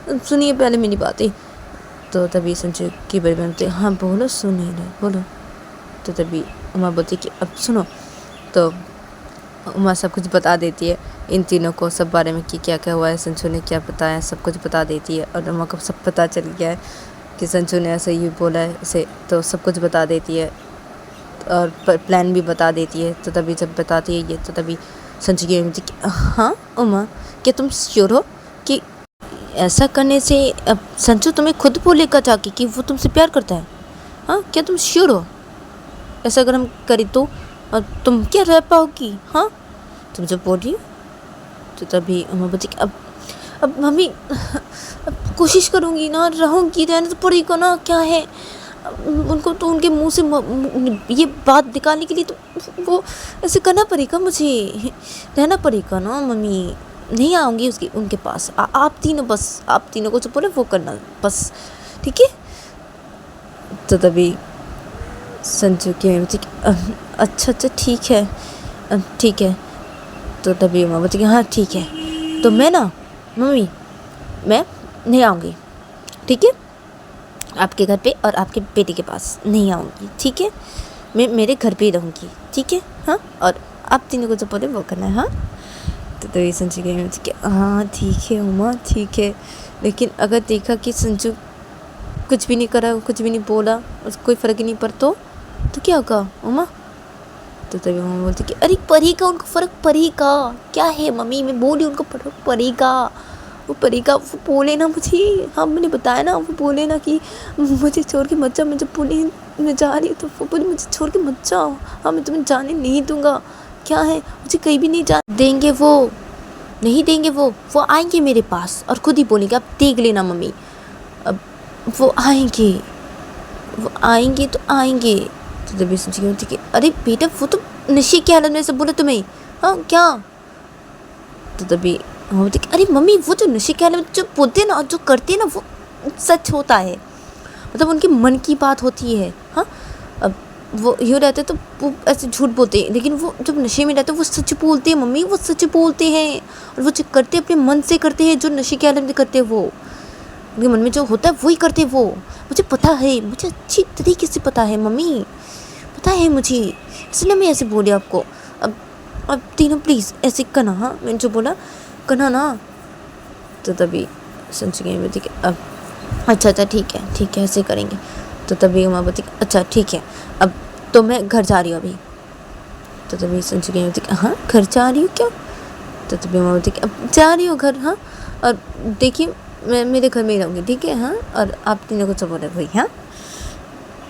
सुनिए पहले मेरी बात है। तो तभी संजू की बड़ी बहन बोलती हाँ बोलो, सुन नहीं रहे बोलो। तो तभी उमा बोलती कि अब सुनो। तो उमा सब कुछ बता देती है इन तीनों को, सब बारे में कि क्या क्या हुआ है, संजू ने क्या बताया, सब कुछ बता देती है। और उमा को सब पता चल गया है कि संजू ने ऐसे ही बोला है इसे, तो सब कुछ बता देती है और प्लान भी बता देती है। तो तभी जब बताती है ये, तो तभी संजू की बोलती कि हाँ उमा, क्या तुम श्योर हो कि ऐसा करने से अब संजू तुम्हें खुद बोलेगा जाके कि वो तुमसे प्यार करता है? हाँ क्या तुम श्योर हो? ऐसा अगर हम करें तो और तुम क्या रह पाओगी? हाँ तुम जो बोल रही हो। तो तभी उमा बोलती कि अब मम्मी अब कोशिश करूँगी ना, रहूँगी, रहना तो पड़ेगा ना, क्या है उनको तो उनके मुंह से ये बात निकालने के लिए तो वो ऐसे करना पड़ेगा, मुझे रहना पड़ेगा ना मम्मी, नहीं आऊँगी उसकी उनके पास। आप तीनों बस, आप तीनों को जो बोले वो करना बस, ठीक है? तो तभी संजू की अच्छा ठीक है ठीक है। तो तभी उमा बोलती कि हाँ ठीक है, तो मैं ना मम्मी मैं नहीं आऊँगी, ठीक है? आपके घर पे और आपके बेटे के पास नहीं आऊँगी, ठीक है? मैं मेरे घर पे ही रहूँगी, ठीक है? हाँ और आप तीनों को जो बोले वो करना है। हाँ तो तभी संजू की हाँ ठीक है उमा ठीक है, लेकिन अगर देखा कि संजू कुछ भी नहीं करा, कुछ भी नहीं बोला, उसको कोई फ़र्क ही नहीं पड़ता तो क्या होगा उमा? तो तभी मम्मी बोलती कि अरे पड़ेगा, उनको फ़र्क पड़ेगा, क्या है मम्मी, मैं बोली उनको फ़र्क पड़ेगा, वो पड़ेगा। वो बोले ना मुझे, हाँ मैंने बताया ना, वो बोले ना कि मुझे छोड़ के मत जाओ, मैं जब बोली मैं जा रही हूँ तो वो बोले मुझे छोड़ के मत जाओ, हाँ मैं तुम्हें जाने नहीं दूँगा, क्या है मुझे कहीं भी नहीं जाने देंगे, वो नहीं देंगे, वो आएंगे मेरे पास और खुद ही बोलेंगे, आप देख लेना मम्मी, अब वो आएंगे तो आएंगे। तो तभी सोची होती कि अरे बेटा वो तो नशे की हालत में सब बोले तुम्हें, हाँ क्या? तो तभी हम बोलते कि अरे मम्मी वो जो नशे की हालत में जो बोलते हैं ना, जो करते हैं ना, वो सच होता है, मतलब उनके मन की बात होती है। हाँ अब वो यूँ रहते तो वो ऐसे झूठ बोलते हैं, लेकिन वो जब नशे में रहते वो सच बोलते हैं मम्मी, वो सच बोलते हैं। और वो जो करते अपने मन से करते हैं, जो नशे की हालत में करते हैं, वो उनके मन में जो होता है वही करते वो, मुझे पता है, मुझे अच्छी तरीके से पता है मम्मी, पता है मुझे, इसलिए मैं ऐसे बोली आपको। अब तीनों प्लीज़ ऐसे करना, हाँ मैंने जो बोला करना ना। तो तभी संजू की बोलती कि अब अच्छा ठीक है ऐसे करेंगे। तो तभी उमा बोलती अच्छा ठीक है, अब तो मैं घर जा रही हूँ अभी। तो तभी संजू की बोलती हाँ घर जा रही हूँ क्या? तो तभी उमा बोलती अब जा रही हूँ घर, हाँ और देखिए मैं मेरे घर में ही रहूँगी, ठीक है? हाँ और आप तीनों को सब बोले भाई, हाँ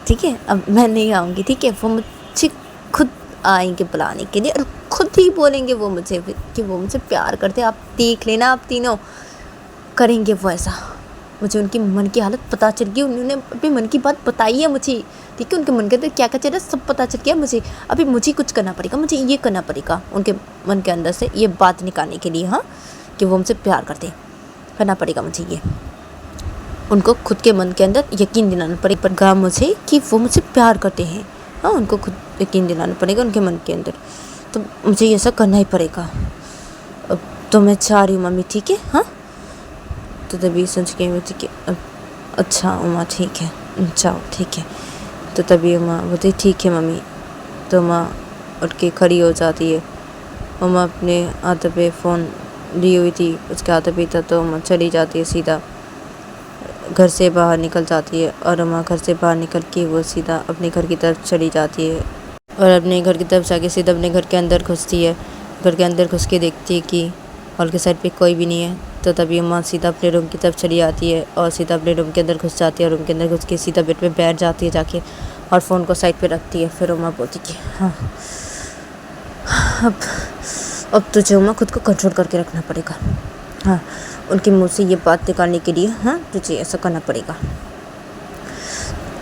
ठीक है, अब मैं नहीं आऊँगी, ठीक है? वो मुझे खुद आएंगे बुलाने के लिए और खुद ही बोलेंगे वो मुझे कि वो मुझसे प्यार करते, आप देख लेना, आप तीनों करेंगे वो ऐसा। मुझे उनकी मन की हालत पता चल गई, उन्होंने अपने मन की बात बताई है मुझे, ठीक है? उनके मन के अंदर क्या क्या चल रहा है सब पता चल गया मुझे। अभी मुझे कुछ करना पड़ेगा, मुझे ये करना पड़ेगा उनके मन के अंदर से ये बात निकालने के लिए, हाँ कि वो मुझसे प्यार करते, करना पड़ेगा मुझे ये, उनको खुद के मन के अंदर यकीन दिलाना पड़ेगा मुझे कि वो मुझसे प्यार करते हैं। हाँ उनको खुद यकीन दिलाना पड़ेगा उनके मन के अंदर, तो मुझे ये सब करना ही पड़ेगा। अब तो मैं चाह रही हूँ मम्मी, ठीक है? हाँ तो तभी सोच के बोलती कि अच्छा उमा ठीक है, जाओ ठीक है। तो तभी उमा बोलती ठीक है मम्मी। तो उमा उठ के खड़ी हो जाती है। उमा अपने हाथ पे फ़ोन ली हुई थी, उसके हाथ पे था, तो उमा चली जाती है, सीधा घर से बाहर निकल जाती है। और उमा घर से बाहर निकल के वो सीधा अपने घर की तरफ चली जाती है और अपने घर की तरफ जाके सीधा अपने घर के अंदर घुसती है। घर के अंदर घुस के देखती है कि हॉल के साइड पे कोई भी नहीं है। तो तभी उमा सीधा अपने रूम की तरफ चली आती है और सीधा अपने रूम के अंदर घुस जाती है और रूम के अंदर घुस के सीधा बेड पे बैठ जाती है जाके और फ़ोन को साइड पे रखती है। फिर उमा बोलती कि हाँ अब तुझे उमा खुद को कंट्रोल करके रखना पड़ेगा। हाँ उनके मुंह से ये बात निकालने के लिए, हाँ तुझे ऐसा करना पड़ेगा,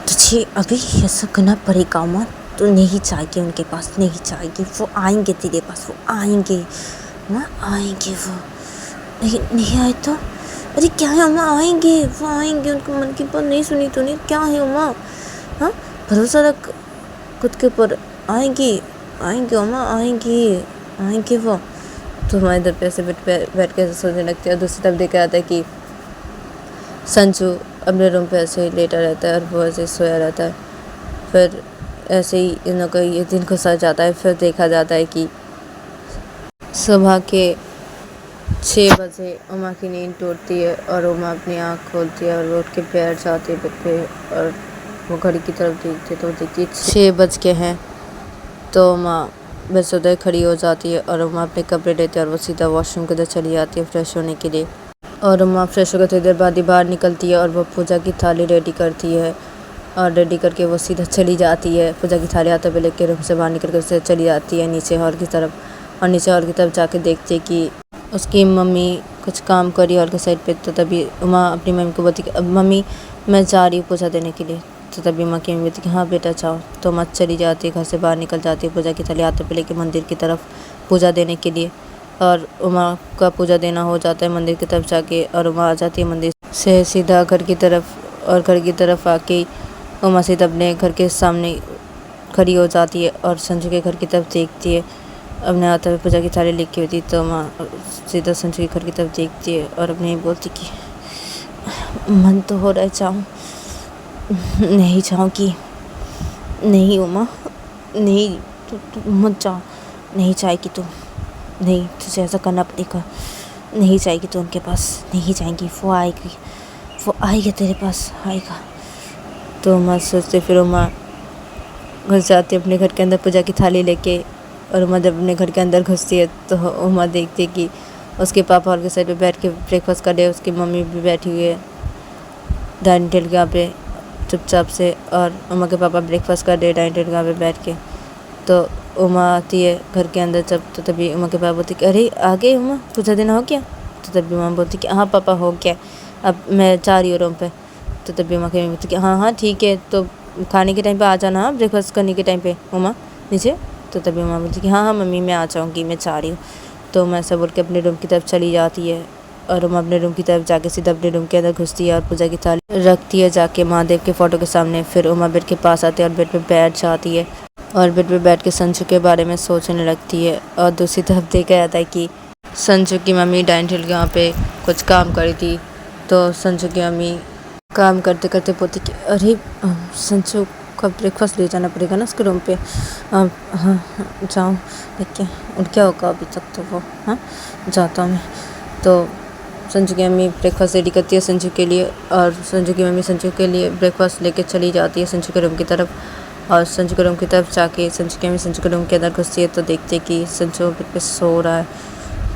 तुझे अभी ऐसा करना पड़ेगा उमा। तो नहीं जाएगी उनके पास, नहीं जाएगी, वो आएंगे तेरे पास, वो आएंगे, वो आएंगे, वो नहीं आए तो अरे क्या है उमा, आएंगे, वो आएंगे, उनको मन की बात नहीं सुनी तूने, क्या है उमा, हाँ भरोसा रख खुद के ऊपर, आएंगी आएंगे उमा, आएंगे वो। तो हमारे इधर पे ऐसे बैठ के ऐसे सोचने लगती है और दूसरी तरफ देखा जाता है कि संजू अपने रूम पे ऐसे ही लेटा रहता है और वो ऐसे ही सोया रहता है। फिर ऐसे ही इन लोगों का ये दिन गुजर जाता है। फिर देखा जाता है कि सुबह के 6 बजे उमा की नींद टूटती है और उमा अपनी आँख खोलती है और वो उठ के बैठ जाती है बेड पे और वो घड़ी की तरफ देखती है तो वो देखती है 6 बज के हैं। तो उमा बेड से उधर खड़ी हो जाती है और उमा अपने कपड़े लेते है और वो सीधा वॉशरूम के उधर चली जाती है फ्रेश होने के लिए। और उमा फ्रेश होकर थोड़ी देर बाद ही बाहर निकलती है और वो पूजा की थाली रेडी करती है और रेडी करके वो सीधा चली जाती है। पूजा की थाली हाथों पे लेकर रूम से बाहर निकल कर उससे चली जाती है नीचे हॉल की तरफ। और नीचे हॉल की तरफ जाके देखती है कि उसकी मम्मी कुछ काम कर रही है हॉल के साइड पे। तो तभी उमा अपनी मम्मी को बोलती कि अब मम्मी मैं जा रही हूँ पूजा देने के लिए। तो तभी उमा की मम्मी बोलती कि हाँ बेटा जाओ। तो उमा चली जाती है, घर से बाहर निकल जाती है पूजा की थाली हाथों पे लेके मंदिर की तरफ पूजा देने के लिए। और उमा का पूजा देना हो जाता है मंदिर की तरफ जाके और उमा आ जाती है मंदिर से सीधा घर की तरफ। और घर की तरफ आके उमा सीधा अपने घर के सामने खड़ी हो जाती है और संजू के घर की तरफ देखती है। अपने हाथों में पूजा की थाली लेके होती तो उमा सीधा संजू के घर की तरफ देखती है और अपने बोलती कि मन तो हो रहा है जाऊँ, नहीं जाऊँगी, नहीं उमा नहीं, तू मत जा, नहीं जाएगी तू, नहीं तुझे ऐसा करना पड़ेगा, नहीं जाएगी तो उनके पास नहीं जाएंगी, वो आएगा तेरे पास आएगा। तो उमा सोचते फिर उमा घुस जाती है अपने घर के अंदर पूजा की थाली लेके। और उमा जब अपने घर के अंदर घुसती है तो उमा देखती है कि उसके पापा हॉल के साइड पे बैठ के ब्रेकफास्ट कर रहे हैं, उसकी मम्मी भी बैठी हुई है डाइनिंग टेबल के यहाँ पे चुपचाप से। और उमा के पापा ब्रेकफास्ट कर रहे हैं डाइनिंग टेबल के यहाँ पे बैठ के। तो उमा आती है घर के अंदर जब, तो तभी उमा के पापा बोलती कि अरे आ गए उमा, पूजा देना हो गया? तो तभी उमा बोलती कि हाँ पापा हो गया, अब मैं जा रही हूँ रूम पे। तो तभी उमा की मम्मी बोलती कि हाँ ठीक है, तो खाने के टाइम पे आ जाना, हाँ ब्रेकफास्ट करने के टाइम पे उमा नीचे। तो तभी उमा बोलती कि हाँ मम्मी मैं आ जाऊँगी, मैं जा रही हूँ। तो मैं ऐसा बोल के अपने रूम की तरफ चली जाती है और उमा अपने रूम की तरफ जाके सीधा अपने रूम के अंदर घुसती है और पूजा की थाली रखती है जाके महादेव के फ़ोटो के सामने। फिर उमा बेड के पास आती है और बेड पे बैठ जाती है और बेड पे बैठ के संजू के बारे में सोचने लगती है। और दूसरी तरफ देखा जाता है कि संजू की मम्मी डाइनिंग टेबल के यहाँ पे कुछ काम करी थी। तो संजू की मम्मी काम करते करते बोलती कि अरे संजू का ब्रेकफास्ट ले जाना पड़ेगा ना उसके रूम पे। हाँ जाऊँ देखिए और क्या होगा अभी तक तो वो, हाँ जाता हूँ मैं। तो संजू की मम्मी ब्रेकफास्ट रेडी करती है संजू के लिए और संजू की मम्मी संजू के लिए ब्रेकफास्ट लेके चली जाती है संजू के रूम की तरफ। और संजू के रूम की तरफ जाके संजू की मम्मी संजू के रूम के अंदर घुसती है तो देखती है कि संजू बेड पे सो रहा है।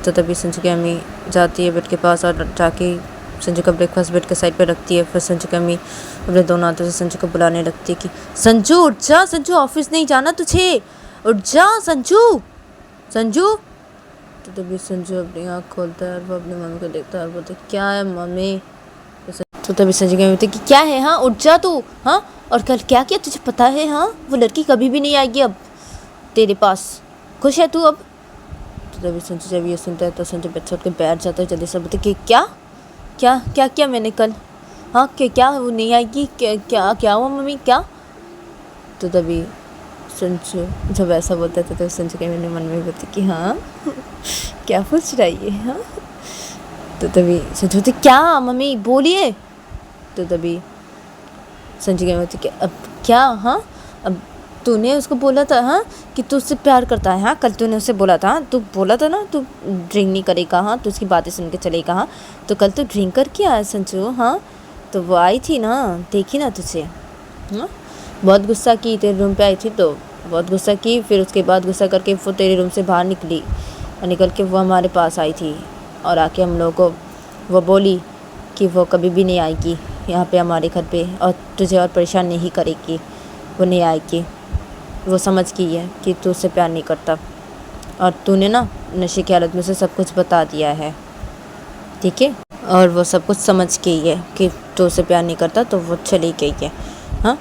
तो तभी संजू की मम्मी जाती है बेड के पास और जाके संजू का ब्रेकफास्ट बेड के साइड पे रखती है। फिर संजू की मम्मी अपने दोनों हाथों से संजू को बुलाने लगती है कि संजू उठ जा, संजू ऑफिस नहीं जाना तुझे, उठ जा संजू संजू। तो तभी संजू अपनी आँख खोलता है और वो अपनी मम्मी को देखता है और बोलता है क्या है मम्मी। तो तभी संजू की मम्मी बोलती है कि क्या है, हाँ उठ जा तू, हाँ और कल क्या किया तुझे पता है, हाँ वो लड़की कभी भी नहीं आएगी अब तेरे पास, खुश है तू अब। तो तभी संजू जब ये सुनता है तो संजू बेड छोड़ के बैठ जाता है जल्दी से, बोलते कि क्या मैंने कल, हाँ क्या वो नहीं आएगी, क्या हुआ मम्मी क्या। तो तभी संजू जब ऐसा बोलता था तो संजू के मेरे मन में बोलती कि हाँ क्या पूछ रही है, हाँ। तो तभी संजू बोलती क्या मम्मी बोलिए। तो तभी संजू के बोलती कि अब क्या, हाँ अब तूने उसको बोला था हाँ कि तू उससे प्यार करता है, हाँ कल तूने उससे बोला था, हाँ तू बोला था ना तू ड्रिंक नहीं करेगा, हाँ तू उसकी बातें सुन के चलेगा, हाँ तो कल तू ड्रिंक करके आया संजू, हाँ तो वो आई थी ना, देखी ना तुझे, हाँ बहुत गुस्सा की तेरे रूम पे आई थी तो बहुत गुस्सा की, फिर उसके बाद गुस्सा करके वो तेरे रूम से बाहर निकली और निकल के वो हमारे पास आई थी और आके हम लोगों को वो बोली कि वो कभी भी नहीं आएगी यहाँ पे हमारे घर पे और तुझे और परेशान नहीं करेगी, वो नहीं आएगी, वो समझ गई है कि तू उससे प्यार नहीं करता और तूने ना नशे की हालत में से सब कुछ बता दिया है, ठीक है, और वो सब कुछ समझ गई है कि तू उससे प्यार नहीं करता तो वो चली गई है, हाँ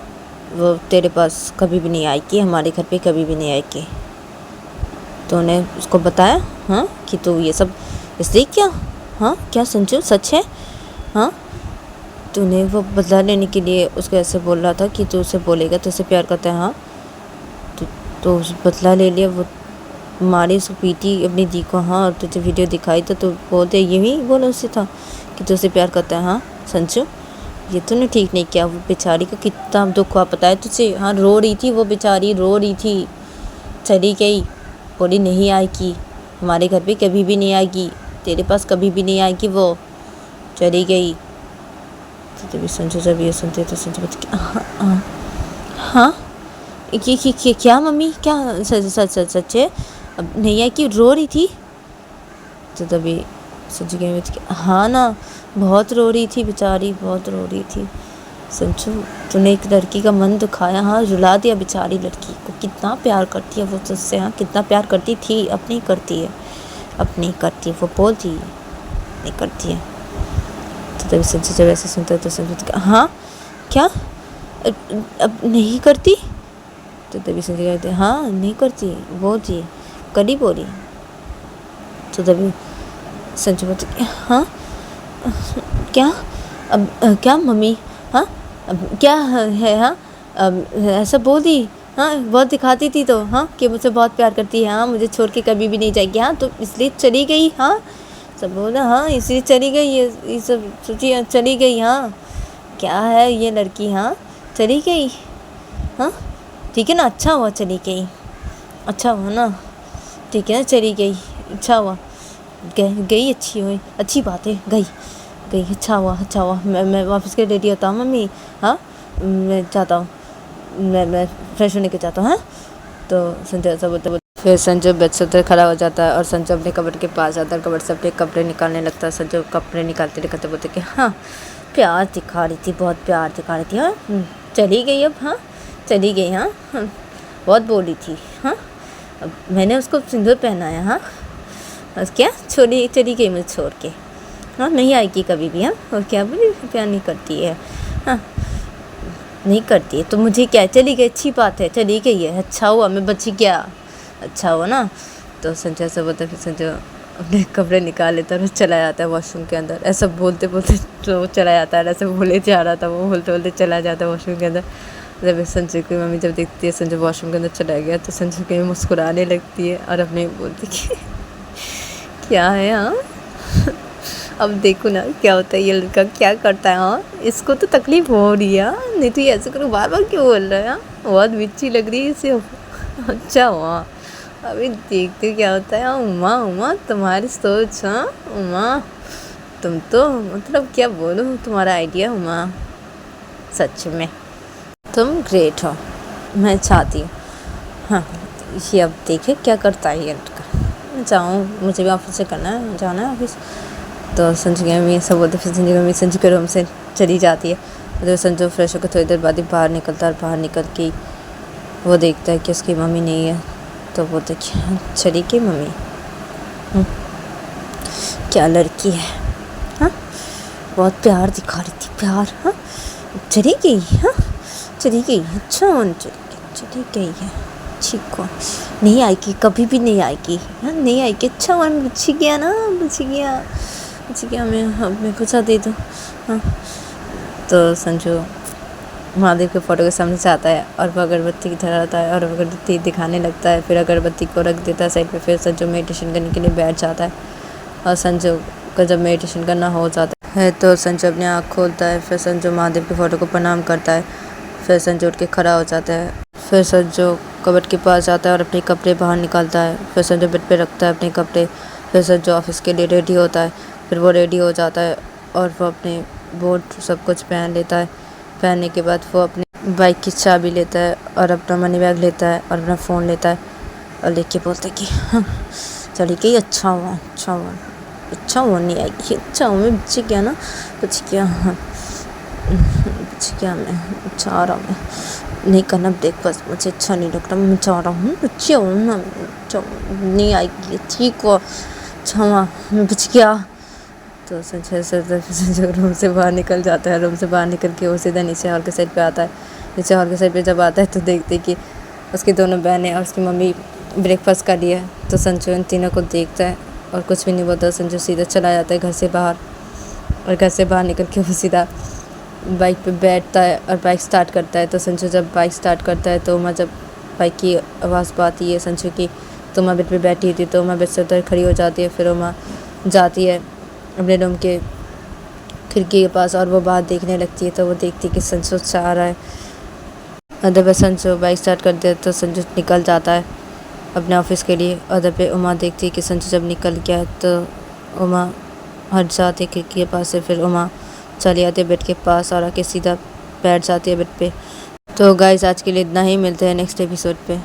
वो तेरे पास कभी भी नहीं आएगी, हमारे घर पे कभी भी नहीं आएगी। तूने उसको बताया हाँ कि तू ये सब इसलिए क्या, हाँ क्या संजू सच है, हाँ, तूने वो बदला लेने के लिए उसको ऐसे बोल रहा था कि तू उसे बोलेगा तो उसे प्यार करता है। हाँ, तो उस बदला ले लिया, वो मारी, उसको पीटी अपनी दी को। हाँ, और तुझे वीडियो दिखाई तो तू बोलते यही बोला उससे था कि तू उसे प्यार करता है। हाँ संजू, ये तूने ठीक नहीं किया। वो बेचारी को कितना दुख हुआ पता है तुझे। हाँ, रो रही थी वो बेचारी, रो रही थी, चली गई, बोली नहीं आएगी हमारे घर पे, कभी भी नहीं आएगी, तेरे पास कभी भी नहीं आएगी, वो चली गई। तो तभी संजू जब ये सुनते तो संजू बोलती हाँ हाँ हाँ, ये क्या मम्मी, क्या सच सच सच सच है, अब नहीं आई कि रो रही थी। तो तभी संजू कह हाँ ना, बहुत रो रही थी बेचारी, बहुत रो रही थी। संजू, तूने एक लड़की का मन दुखाया। हाँ, रुला दिया बेचारी लड़की को। कितना प्यार करती है वो तुझसे। हाँ, कितना प्यार करती थी, अब नहीं करती है, अब नहीं करती है, वो बोलती है नहीं करती है। तो तभी संजू जब ऐसे सुनता है तो संजू हाँ क्या, अब नहीं करती। तो तभी संजू कहते हाँ नहीं करती, बोलती है, कल ही बोली। तो तभी संजू बोलती हाँ क्या, अब क्या मम्मी, हाँ अब क्या है, हाँ अब ऐसा बोल दी। हाँ, बहुत दिखाती थी तो, हाँ कि मुझसे बहुत प्यार करती है, हाँ मुझे छोड़ के कभी भी नहीं जाएगी, हाँ तो इसलिए चली गई। हाँ, सब बोला हाँ इसलिए चली गई, ये सब सोची चली गई। हाँ, क्या है ये लड़की, हाँ चली गई। हाँ ठीक है ना, अच्छा हुआ चली गई, अच्छा हुआ ना, ठीक है ना चली गई, अच्छा हुआ, गई अच्छी हुई, अच्छी बात है, गई गई, अच्छा हुआ अच्छा हुआ। मैं वापस के रेडी होता हूँ मम्मी। हाँ, मैं चाहता हूँ, मैं फ्रेश होने के चाहता हूँ। हाँ, तो संजय ऐसा बोलते बोलते फिर संजय बेड से उतर खड़ा हो जाता है और संजय अपने कबर्ड के पास जाता है, कबर्ड से अपने कपड़े निकालने लगता है। संजय कपड़े निकालते निकालते बोलते कि हाँ प्यार दिखा रही थी, बहुत प्यार दिखा रही थी। हाँ, चली गई अब, हाँ चली गई। हाँ, बहुत बोली थी। हाँ, अब मैंने उसको सिंदूर पहनाया। हाँ, बस क्या छोड़ी, चली गई मुझे छोड़ के। हाँ, नहीं आएगी कभी भी। हाँ, और क्या बोली, प्यार नहीं करती है। हाँ, नहीं करती है तो मुझे क्या, चली गई, अच्छी बात है, चली गई है, अच्छा हुआ मैं बच गया, अच्छा हुआ ना। तो संजय से बोलते, फिर संजय अपने कपड़े निकाल लेता है और चला जाता है वॉशरूम के अंदर। ऐसा बोलते बोलते तो वो चला जाता है, ऐसे बोले जा रहा था, वो बोलते बोलते चला जाता है वॉशरूम के अंदर। जब संजय की मम्मी जब देखती है संजय वॉशरूम के अंदर चला गया तो संजय की मम्मी मुस्कुराने लगती है और अपने बोलती कि क्या है। हाँ, अब देखो ना क्या होता है, ये लड़का क्या करता है। हाँ, इसको तो तकलीफ हो रही है। नहीं तो ये ऐसे करो, बार बार क्यों बोल रहा है। हाँ, बहुत बिच्छी लग रही है इसे। अच्छा हुआ, अभी देखते क्या होता है। हाँ, उमा उमा तुम्हारी सोच। हाँ उमा, तुम तो मतलब क्या बोलो, तुम्हारा आइडिया उमा, सच में तुम ग्रेट हो, मैं चाहती हूँ। हाँ, ये अब देखे क्या करता है ये लड़का। जाऊँ, मुझे भी ऑफिस से करना है, जाना है ऑफिस। तो संजू की मम्मी सब बोलते, फिर संजू की मम्मी संजू के रूम से चली जाती है। तो संजू फ्रेश होकर थोड़ी देर बाद ही बाहर निकलता है और बाहर निकल के वो देखता है कि उसकी मम्मी नहीं है। तो बोलते कि चली गई मम्मी, क्या लड़की है। हाँ, बहुत प्यार दिखा रही थी, प्यार। हाँ, चली गई। हाँ, चली गई, अच्छा चली गई है, ठीक हो, नहीं आएगी कभी भी नहीं आएगी। हाँ, नहीं आएगी, अच्छा हुआ बच गया ना, बच गया मैं पूछा दे दूँ। हाँ, तो संजू महादेव के फ़ोटो के सामने से आता है और वो अगरबत्ती की तरह आता है और अगरबत्ती दिखाने लगता है। फिर अगरबत्ती को रख देता है साइड पे। फिर संजू मेडिटेशन करने के लिए बैठ जाता है और संजू का जब मेडिटेशन करना हो जाता है तो संजू अपनी आँख खोलता है। फिर संजू महादेव के फ़ोटो को प्रणाम करता है। फिर संजू उठ के खड़ा हो जाता है। फिर संजू कबर्ड के पास जाता है और अपने कपड़े बाहर निकालता है। फिर संजू बेड पे रखता है अपने कपड़े। फिर संजू ऑफिस के लिए रेडी होता है। फिर वो रेडी हो जाता है और वो अपने बूट सब कुछ पहन लेता है। पहनने के बाद वो अपने बाइक की चाबी लेता है और अपना मनी बैग लेता है और अपना फ़ोन लेता है और लेके बोलता है कि हाँ चली गई, अच्छा हुआ नहीं आएगी, अच्छा हुआ मैं बच गया ना, बच गया। हाँ, बच गया, मैं चाह रहा हूँ नहीं करना ब्रेकफास्ट, मुझे अच्छा नहीं लग रहा, मैं चाह रहा हूँ बच्चे हूँ ना, नहीं आएगी, ठीक हुआ, अच्छा हुआ मैं बच गया। तो संजय रूम से बाहर निकल जाता है। रूम से बाहर निकल के वो सीधा नीचे हॉल के साइड पे आता है। नीचे हॉल के साइड पे जब आता है तो देखते कि उसकी दोनों बहनें और उसकी मम्मी ब्रेकफास्ट कर लिया है। तो संजय इन तीनों को देखता है और कुछ भी नहीं बोलता। संजय सीधा चला जाता है घर से बाहर और घर से बाहर निकल के वो सीधा बाइक पे बैठता है और बाइक स्टार्ट करता है। तो संजू जब बाइक स्टार्ट करता है तो उमा जब बाइक की आवाज़ पाती है संजू की, तो उमा बेड पे बैठी थी, तो उमा बेड से उतर खड़ी हो जाती है। फिर उमा जाती है अपने रूम के खिड़की के पास और वो बाहर देखने लगती है। तो वो देखती है कि संजू आ रहा है। अदर पे संजू बाइक स्टार्ट कर दे तो संजू निकल जाता है अपने ऑफिस के लिए। अदर पे उमा देखती है कि संजू जब निकल गया है तो उमा हट जाती है खिड़की के पास से। फिर उमा चली आती है बेड के पास और आके सीधा बैठ जाती है बेड पे। तो गाइस आज के लिए इतना ही, मिलते हैं नेक्स्ट एपिसोड पे।